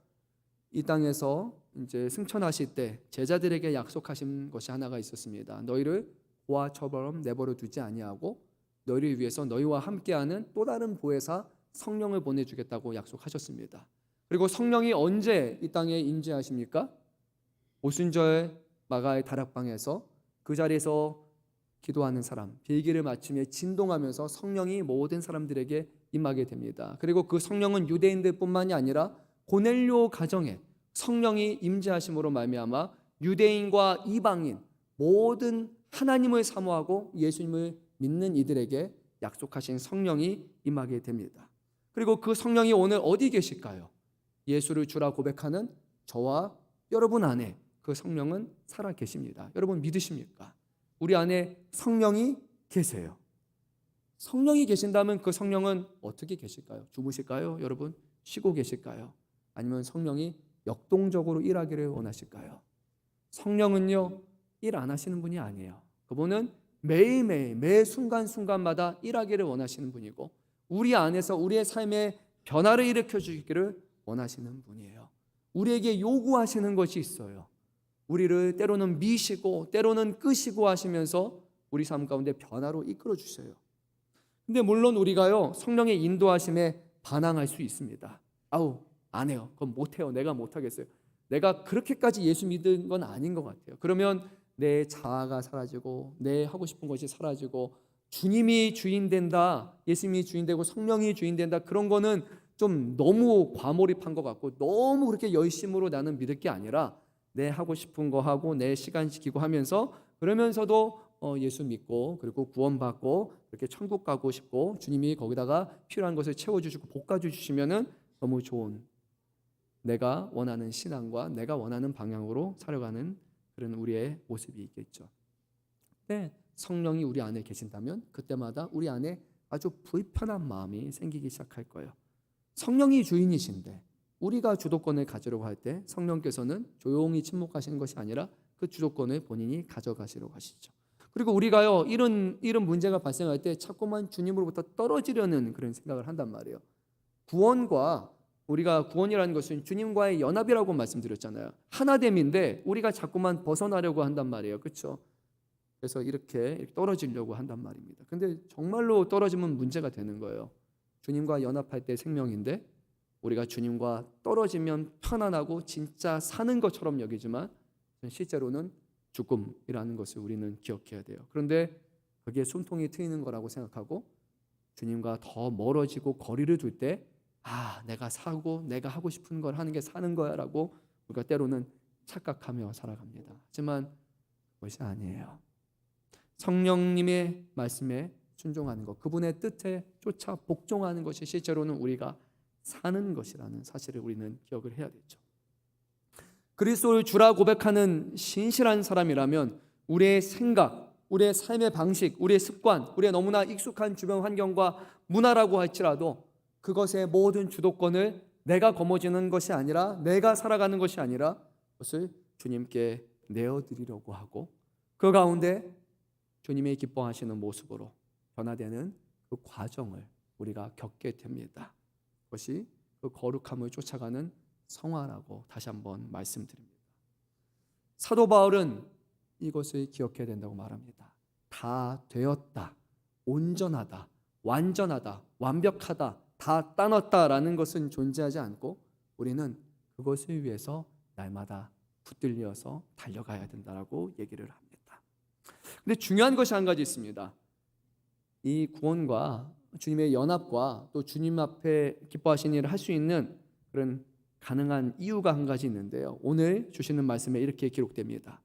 S1: 이 땅에서 이제 승천하실 때 제자들에게 약속하신 것이 하나가 있었습니다. 너희를 고아처럼 내버려 두지 아니하고 너희를 위해서 너희와 함께하는 또 다른 보혜사 성령을 보내주겠다고 약속하셨습니다. 그리고 성령이 언제 이 땅에 임재하십니까? 오순절 마가의 다락방에서 그 자리에서 기도하는 사람, 빌기를 맞추며 진동하면서 성령이 모든 사람들에게 임하게 됩니다. 그리고 그 성령은 유대인들뿐만이 아니라 고넬료 가정에 성령이 임재하심으로 말미암아 유대인과 이방인 모든 하나님을 사모하고 예수님을 믿는 이들에게 약속하신 성령이 임하게 됩니다. 그리고 그 성령이 오늘 어디 계실까요? 예수를 주라 고백하는 저와 여러분 안에 그 성령은 살아 계십니다. 여러분 믿으십니까? 우리 안에 성령이 계세요. 성령이 계신다면 그 성령은 어떻게 계실까요? 주무실까요? 여러분 쉬고 계실까요? 아니면 성령이 역동적으로 일하기를 원하실까요? 성령은요, 일 안 하시는 분이 아니에요. 그분은 매일매일 매 순간순간마다 일하기를 원하시는 분이고 우리 안에서 우리의 삶에 변화를 일으켜 주기를 원하시는 분이에요. 우리에게 요구하시는 것이 있어요. 우리를 때로는 미시고 때로는 끄시고 하시면서 우리 삶 가운데 변화로 이끌어 주셔요. 근데 물론 우리가요, 성령의 인도하심에 반항할 수 있습니다. 아우 안 해요. 그건 못해요. 내가 못하겠어요. 내가 그렇게까지 예수 믿은 건 아닌 것 같아요. 그러면 내 자아가 사라지고 내 하고 싶은 것이 사라지고 주님이 주인 된다, 예수님이 주인 되고 성령이 주인 된다, 그런 거는 좀 너무 과몰입한 것 같고 너무 그렇게 열심으로 나는 믿을 게 아니라 내 하고 싶은 거 하고 내 시간 지키고 하면서 그러면서도 예수 믿고 그리고 구원받고 그렇게 천국 가고 싶고 주님이 거기다가 필요한 것을 채워주시고 볶아주시면은 너무 좋은 내가 원하는 신앙과 내가 원하는 방향으로 살아가는 그런 우리의 모습이 있겠죠. 네, 성령이 우리 안에 계신다면 그때마다 우리 안에 아주 불편한 마음이 생기기 시작할 거예요. 성령이 주인이신데 우리가 주도권을 가지려고 할 때 성령께서는 조용히 침묵하시는 것이 아니라 그 주도권을 본인이 가져가시려고 하시죠. 그리고 우리가요 이런 문제가 발생할 때 자꾸만 주님으로부터 떨어지려는 그런 생각을 한단 말이에요. 구원과 우리가 구원이라는 것은 주님과의 연합이라고 말씀드렸잖아요. 하나됨인데 우리가 자꾸만 벗어나려고 한단 말이에요. 그렇죠? 그래서 이렇게 떨어지려고 한단 말입니다. 근데 정말로 떨어지면 문제가 되는 거예요. 주님과 연합할 때 생명인데 우리가 주님과 떨어지면 편안하고 진짜 사는 것처럼 여기지만 실제로는 죽음이라는 것을 우리는 기억해야 돼요. 그런데 그게 숨통이 트이는 거라고 생각하고 주님과 더 멀어지고 거리를 둘 때 내가 사고 내가 하고 싶은 걸 하는 게 사는 거야 라고 우리가 때로는 착각하며 살아갑니다. 하지만 그것이 아니에요. 성령님의 말씀에 순종하는 것, 그분의 뜻에 쫓아 복종하는 것이 실제로는 우리가 사는 것이라는 사실을 우리는 기억을 해야 되죠. 그리스도를 주라 고백하는 신실한 사람이라면 우리의 생각, 우리의 삶의 방식, 우리의 습관, 우리의 너무나 익숙한 주변 환경과 문화라고 할지라도 그것의 모든 주도권을 내가 거머쥐는 것이 아니라 내가 살아가는 것이 아니라 그것을 주님께 내어드리려고 하고 그 가운데 주님이 기뻐하시는 모습으로 변화되는 그 과정을 우리가 겪게 됩니다. 그것이 그 거룩함을 쫓아가는 성화라고 다시 한번 말씀드립니다. 사도 바울은 이것을 기억해야 된다고 말합니다. 다 되었다, 온전하다, 완전하다, 완벽하다, 다 따놨다라는 것은 존재하지 않고 우리는 그것을 위해서 날마다 붙들려서 달려가야 된다라고 얘기를 합니다. 근데 중요한 것이 한 가지 있습니다. 이 구원과 주님의 연합과 또 주님 앞에 기뻐하시는 일을 할 수 있는 그런 가능한 이유가 한 가지 있는데요. 오늘 주시는 말씀에 이렇게 기록됩니다.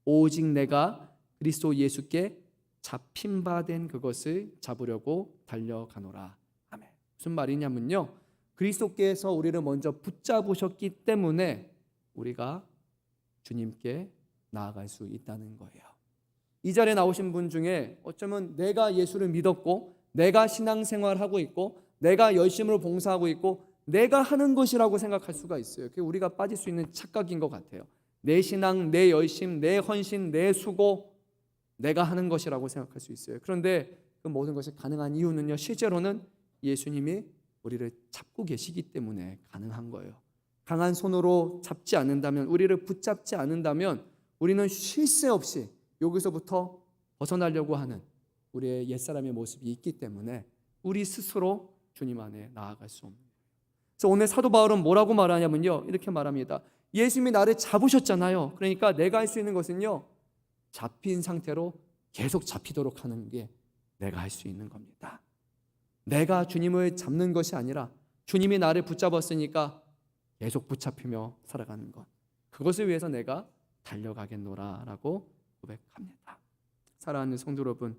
S1: 오직 내가 그리스도 예수께 잡힌 바 된 그것을 잡으려고 달려가노라. 아멘. 무슨 말이냐면요, 그리스도께서 우리를 먼저 붙잡으셨기 때문에 우리가 주님께 나아갈 수 있다는 거예요. 이 자리에 나오신 분 중에 어쩌면 내가 예수를 믿었고 내가 신앙생활하고 있고 내가 열심으로 봉사하고 있고 내가 하는 것이라고 생각할 수가 있어요. 그게 우리가 빠질 수 있는 착각인 것 같아요. 내 신앙, 내 열심, 내 헌신, 내 수고, 내가 하는 것이라고 생각할 수 있어요. 그런데 그 모든 것이 가능한 이유는요, 실제로는 예수님이 우리를 잡고 계시기 때문에 가능한 거예요. 강한 손으로 잡지 않는다면, 우리를 붙잡지 않는다면 우리는 쉴 새 없이 여기서부터 벗어나려고 하는 우리의 옛사람의 모습이 있기 때문에 우리 스스로 주님 안에 나아갈 수 없는 거예요. 그래서 오늘 사도 바울은 뭐라고 말하냐면요, 이렇게 말합니다. 예수님이 나를 잡으셨잖아요. 그러니까 내가 할 수 있는 것은요, 잡힌 상태로 계속 잡히도록 하는 게 내가 할 수 있는 겁니다. 내가 주님을 잡는 것이 아니라 주님이 나를 붙잡았으니까 계속 붙잡히며 살아가는 것, 그것을 위해서 내가 달려가겠노라라고 고백합니다. 사랑하는 성도 여러분,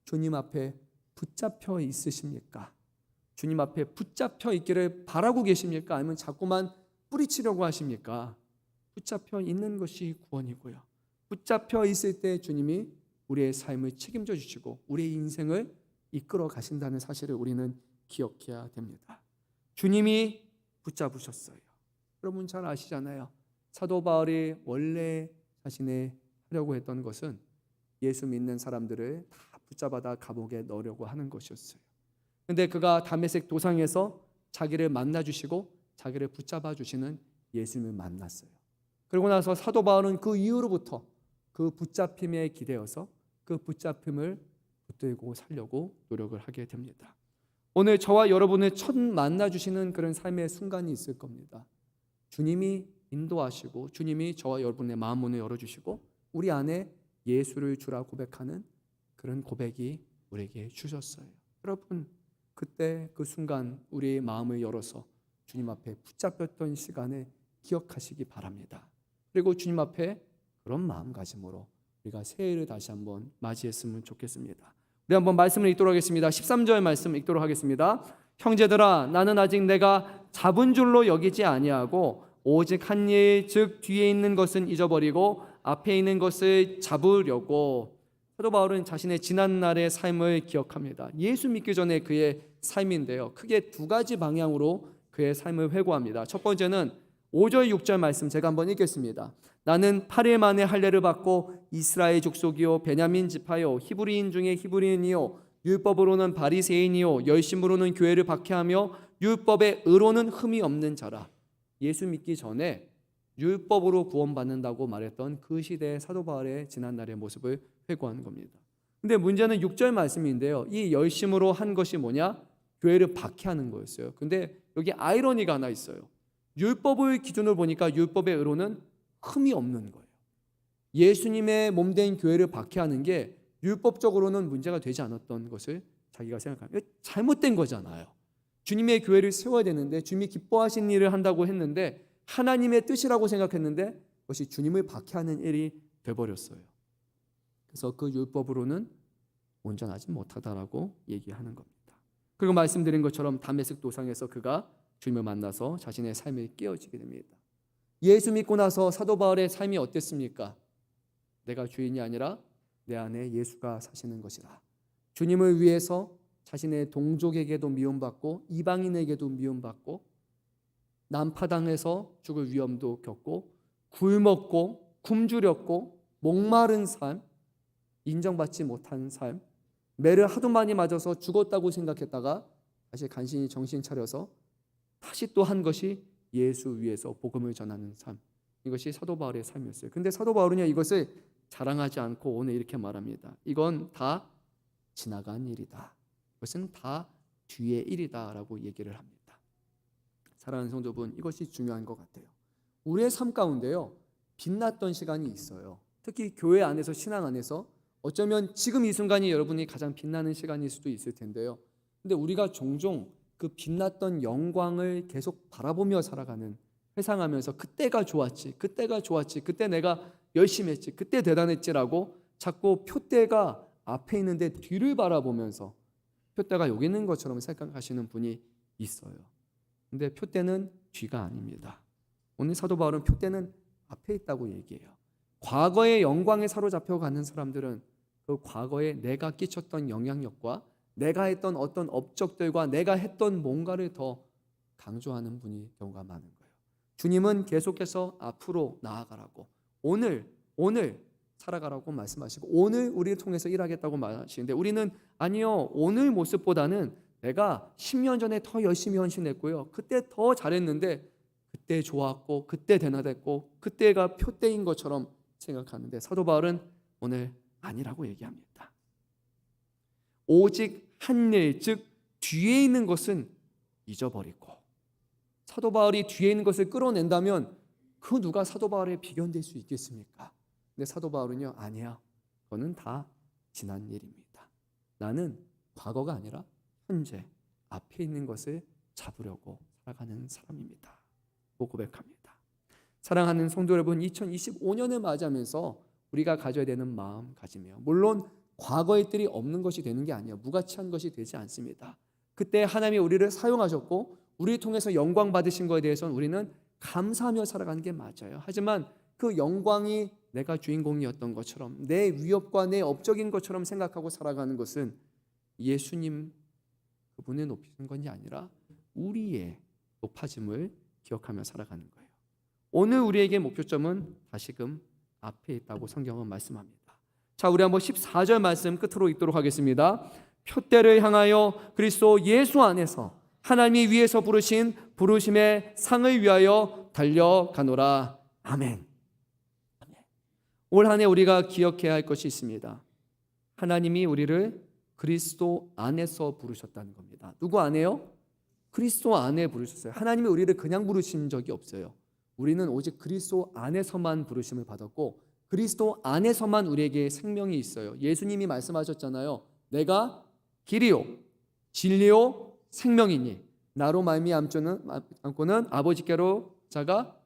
S1: 주님 앞에 붙잡혀 있으십니까? 주님 앞에 붙잡혀 있기를 바라고 계십니까? 아니면 자꾸만 뿌리치려고 하십니까? 붙잡혀 있는 것이 구원이고요, 붙잡혀 있을 때 주님이 우리의 삶을 책임져 주시고 우리의 인생을 이끌어 가신다는 사실을 우리는 기억해야 됩니다. 주님이 붙잡으셨어요. 여러분 잘 아시잖아요. 사도 바울이 원래 자신의 하려고 했던 것은 예수 믿는 사람들을 다 붙잡아다 감옥에 넣으려고 하는 것이었어요. 그런데 그가 다메섹 도상에서 자기를 만나 주시고 자기를 붙잡아 주시는 예수님을 만났어요. 그러고 나서 사도 바울은 그 이후로부터 그 붙잡힘에 기대어서 그 붙잡힘을 붙들고 살려고 노력을 하게 됩니다. 오늘 저와 여러분을 첫 만나 주시는 그런 삶의 순간이 있을 겁니다. 주님이 인도하시고 주님이 저와 여러분의 마음 문을 열어주시고 우리 안에 예수를 주라 고백하는 그런 고백이 우리에게 주셨어요. 여러분, 그때 그 순간 우리의 마음을 열어서 주님 앞에 붙잡혔던 시간을 기억하시기 바랍니다. 그리고 주님 앞에 그런 마음가짐으로 우리가 새해를 다시 한번 맞이했으면 좋겠습니다. 우리 한번 말씀을 읽도록 하겠습니다. 13절 말씀 읽도록 하겠습니다. 형제들아, 나는 아직 내가 잡은 줄로 여기지 아니하고 오직 한 일, 즉 뒤에 있는 것은 잊어버리고 앞에 있는 것을 잡으려고. 사도 바울은 자신의 지난날의 삶을 기억합니다. 예수 믿기 전에 그의 삶인데요, 크게 두 가지 방향으로 그의 삶을 회고합니다. 첫 번째는 5절 6절 말씀 제가 한번 읽겠습니다. 나는 8일 만에 할례를 받고 이스라엘 족속이요 베냐민 지파요 히브리인 중에 히브리인이요 율법으로는 바리새인이요 열심으로는 교회를 박해하며 율법의 의로는 흠이 없는 자라. 예수 믿기 전에 율법으로 구원받는다고 말했던 그 시대의 사도 바울의 지난날의 모습을 회고하는 겁니다. 근데 문제는 6절 말씀인데요, 이 열심으로 한 것이 뭐냐? 교회를 박해하는 거였어요. 근데 여기 아이러니가 하나 있어요. 율법을 기준으로 보니까 율법의 의로는 흠이 없는 거예요. 예수님의 몸된 교회를 박해하는 게 율법적으로는 문제가 되지 않았던 것을 자기가 생각하면 잘못된 거잖아요. 주님의 교회를 세워야 되는데, 주님이 기뻐하신 일을 한다고 했는데, 하나님의 뜻이라고 생각했는데 그것이 주님을 박해하는 일이 되어버렸어요. 그래서 그 율법으로는 온전하지 못하다라고 얘기하는 겁니다. 그리고 말씀드린 것처럼 다메섹 도상에서 그가 주님을 만나서 자신의 삶을 깨어지게 됩니다. 예수 믿고 나서 사도 바울의 삶이 어땠습니까? 내가 주인이 아니라 내 안에 예수가 사시는 것이라. 주님을 위해서 자신의 동족에게도 미움받고 이방인에게도 미움받고 난파당해서 죽을 위험도 겪고 굶었고 굶주렸고 목마른 삶, 인정받지 못한 삶, 매를 하도 많이 맞아서 죽었다고 생각했다가 다시 간신히 정신 차려서 다시 또 한 것이 예수 위에서 복음을 전하는 삶, 이것이 사도 바울의 삶이었어요. 근데 사도 바울은요, 이것을 자랑하지 않고 오늘 이렇게 말합니다. 이건 다 지나간 일이다. 이것은 다 뒤의 일이다 라고 얘기를 합니다. 사랑하는 성도분, 이것이 중요한 것 같아요. 우리의 삶 가운데요, 빛났던 시간이 있어요. 특히 교회 안에서, 신앙 안에서 어쩌면 지금 이 순간이 여러분이 가장 빛나는 시간일 수도 있을 텐데요, 근데 우리가 종종 그 빛났던 영광을 계속 바라보며 살아가는, 회상하면서 그때가 좋았지, 그때가 좋았지, 그때 내가 열심히 했지, 그때 대단했지라고 자꾸 표대가 앞에 있는데 뒤를 바라보면서 표대가 여기 있는 것처럼 생각하시는 분이 있어요. 근데 표대는 뒤가 아닙니다. 오늘 사도 바울은 표대는 앞에 있다고 얘기해요. 과거의 영광에 사로잡혀 가는 사람들은 그 과거에 내가 끼쳤던 영향력과 내가 했던 어떤 업적들과 내가 했던 뭔가를 더 강조하는 분이 경우가 많은 거예요. 주님은 계속해서 앞으로 나아가라고, 오늘 살아가라고 말씀하시고 오늘 우리를 통해서 일하겠다고 말하시는데, 우리는 아니요, 오늘 모습보다는 내가 10년 전에 더 열심히 헌신했고요. 그때 더 잘했는데 그때 좋았고 그때 대낮했고 그때가 표때인 것처럼 생각하는데 사도 바울은 오늘 아니라고 얘기합니다. 오직 한 일, 즉 뒤에 있는 것은 잊어버리고, 사도 바울이 뒤에 있는 것을 끌어낸다면 그 누가 사도 바울에 비견될 수 있겠습니까? 근데 사도 바울은요, 아니야. 그거는 다 지난 일입니다. 나는 과거가 아니라 현재 앞에 있는 것을 잡으려고 살아가는 사람입니다. 고 고백합니다. 사랑하는 성도 여러분, 2025년을 맞이하면서 우리가 가져야 되는 마음가짐이에요. 물론 과거의 뜰이 없는 것이 되는 게 아니에요. 무가치한 것이 되지 않습니다. 그때 하나님이 우리를 사용하셨고 우리를 통해서 영광 받으신 것에 대해서는 우리는 감사하며 살아가는 게 맞아요. 하지만 그 영광이 내가 주인공이었던 것처럼, 내 위협과 내 업적인 것처럼 생각하고 살아가는 것은 예수님 그분의 높이신 것이 아니라 우리의 높아짐을 기억하며 살아가는 거예요. 오늘 우리에게 목표점은 다시금 앞에 있다고 성경은 말씀합니다. 자, 우리 한번 14절 말씀 끝으로 읽도록 하겠습니다. 표대를 향하여 그리스도 예수 안에서 하나님이 위에서 부르신 부르심의 상을 위하여 달려가노라. 아멘. 올 한 해 우리가 기억해야 할 것이 있습니다. 하나님이 우리를 그리스도 안에서 부르셨다는 겁니다. 누구 안에요? 그리스도 안에 부르셨어요. 하나님이 우리를 그냥 부르신 적이 없어요. 우리는 오직 그리스도 안에서만 부르심을 받았고 그리스도 안에서만 우리에게 생명이 있어요. 예수님이 말씀하셨잖아요. 내가 길이요 진리요 생명이니 나로 말미암고는 아버지께로 자가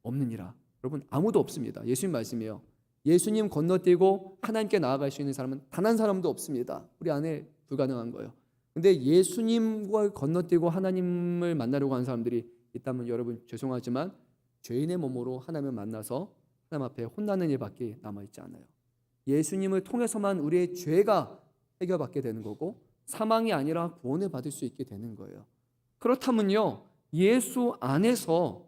S1: 없느니라. 여러분, 아무도 없습니다. 예수님 말씀이에요. 예수님 건너뛰고 하나님께 나아갈 수 있는 사람은 단 한 사람도 없습니다. 우리 안에 불가능한 거예요. 근데 예수님과 건너뛰고 하나님을 만나려고 하는 사람들이 있다면 여러분 죄송하지만 죄인의 몸으로 하나님을 만나서 하나님 앞에 혼나는 일밖에 남아있지 않아요. 예수님을 통해서만 우리의 죄가 해결받게 되는 거고 사망이 아니라 구원을 받을 수 있게 되는 거예요. 그렇다면요, 예수 안에서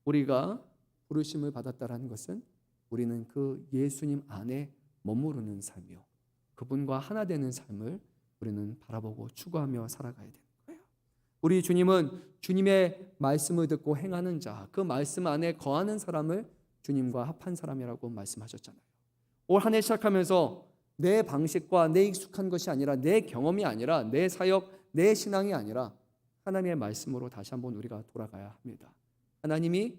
S1: 우리가 부르심을 받았다라는 것은 우리는 그 예수님 안에 머무르는 삶이요, 그분과 하나 되는 삶을 우리는 바라보고 추구하며 살아가야 되는 거예요. 우리 주님은 주님의 말씀을 듣고 행하는 자, 그 말씀 안에 거하는 사람을 주님과 합한 사람이라고 말씀하셨잖아요. 올 한 해 시작하면서 내 방식과 내 익숙한 것이 아니라, 내 경험이 아니라, 내 사역, 내 신앙이 아니라 하나님의 말씀으로 다시 한번 우리가 돌아가야 합니다. 하나님이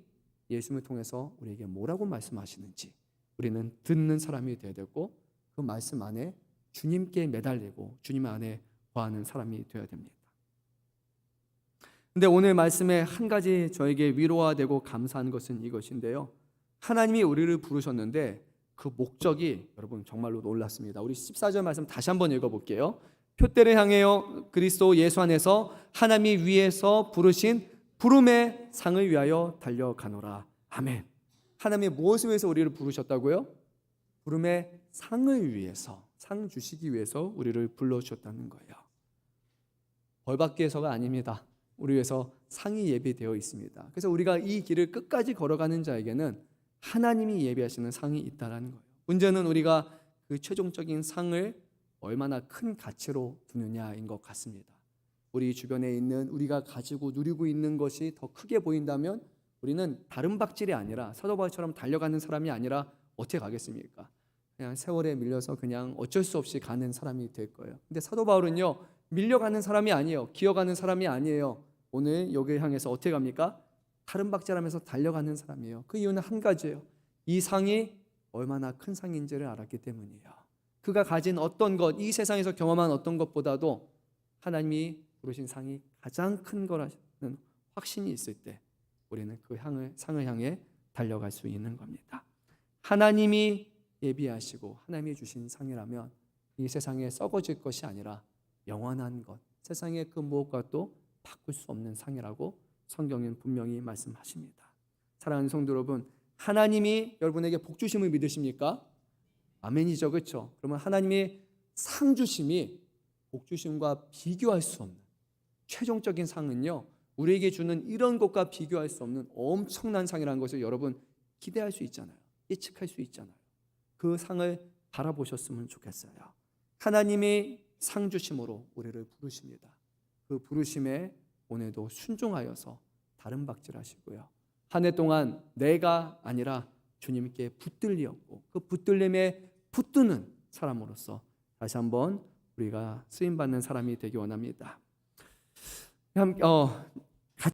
S1: 예수님을 통해서 우리에게 뭐라고 말씀하시는지 우리는 듣는 사람이 되어야 되고 그 말씀 안에 주님께 매달리고 주님 안에 거하는 사람이 되어야 됩니다. 근데 오늘 말씀에 한 가지 저에게 위로가 되고 감사한 것은 이것인데요. 하나님이 우리를 부르셨는데 그 목적이 여러분 정말로 놀랐습니다. 우리 14절 말씀 다시 한번 읽어볼게요. 표대를 향하여 그리스도 예수 안에서 하나님이 위에서 부르신 부름의 상을 위하여 달려가노라. 아멘. 하나님이 무엇을 위해서 우리를 부르셨다고요? 부름의 상을 위해서, 상 주시기 위해서 우리를 불러주셨다는 거예요. 벌받기 위해서가 아닙니다. 우리 위해서 상이 예비되어 있습니다. 그래서 우리가 이 길을 끝까지 걸어가는 자에게는 하나님이 예비하시는 상이 있다는 거예요. 문제는 우리가 그 최종적인 상을 얼마나 큰 가치로 두느냐인 것 같습니다. 우리 주변에 있는 우리가 가지고 누리고 있는 것이 더 크게 보인다면 우리는 다른 박질이 아니라 사도 바울처럼 달려가는 사람이 아니라 어떻게 가겠습니까? 그냥 세월에 밀려서 그냥 어쩔 수 없이 가는 사람이 될 거예요. 근데 사도 바울은요, 밀려가는 사람이 아니에요. 기어가는 사람이 아니에요. 오늘 여기를 향해서 어떻게 갑니까? 다른 박질하면서 달려가는 사람이에요. 그 이유는 한 가지예요. 이 상이 얼마나 큰 상인지를 알았기 때문이에요. 그가 가진 어떤 것, 이 세상에서 경험한 어떤 것보다도 하나님이 부르신 상이 가장 큰 거라는 확신이 있을 때 우리는 그 상을 향해 달려갈 수 있는 겁니다. 하나님이 예비하시고 하나님이 주신 상이라면 이 세상에 썩어질 것이 아니라 영원한 것, 세상의 그 무엇과도 바꿀 수 없는 상이라고 성경은 분명히 말씀하십니다. 사랑하는 성도 여러분, 하나님이 여러분에게 복 주심을 믿으십니까? 아멘이죠, 그렇죠? 그러면 하나님의 상 주심이 복 주심과 비교할 수 없는 최종적인 상은요, 우리에게 주는 이런 것과 비교할 수 없는 엄청난 상이라는 것을 여러분 기대할 수 있잖아요. 예측할 수 있잖아요. 그 상을 바라보셨으면 좋겠어요. 하나님이 상 주심으로 우리를 부르십니다. 그 부르심에 오늘도 순종하여서 다른 박질하시고요. 한 해 동안 내가 아니라 주님께 붙들리었고 그 붙들림에 붙드는 사람으로서 다시 한번 우리가 쓰임받는 사람이 되기 원합니다.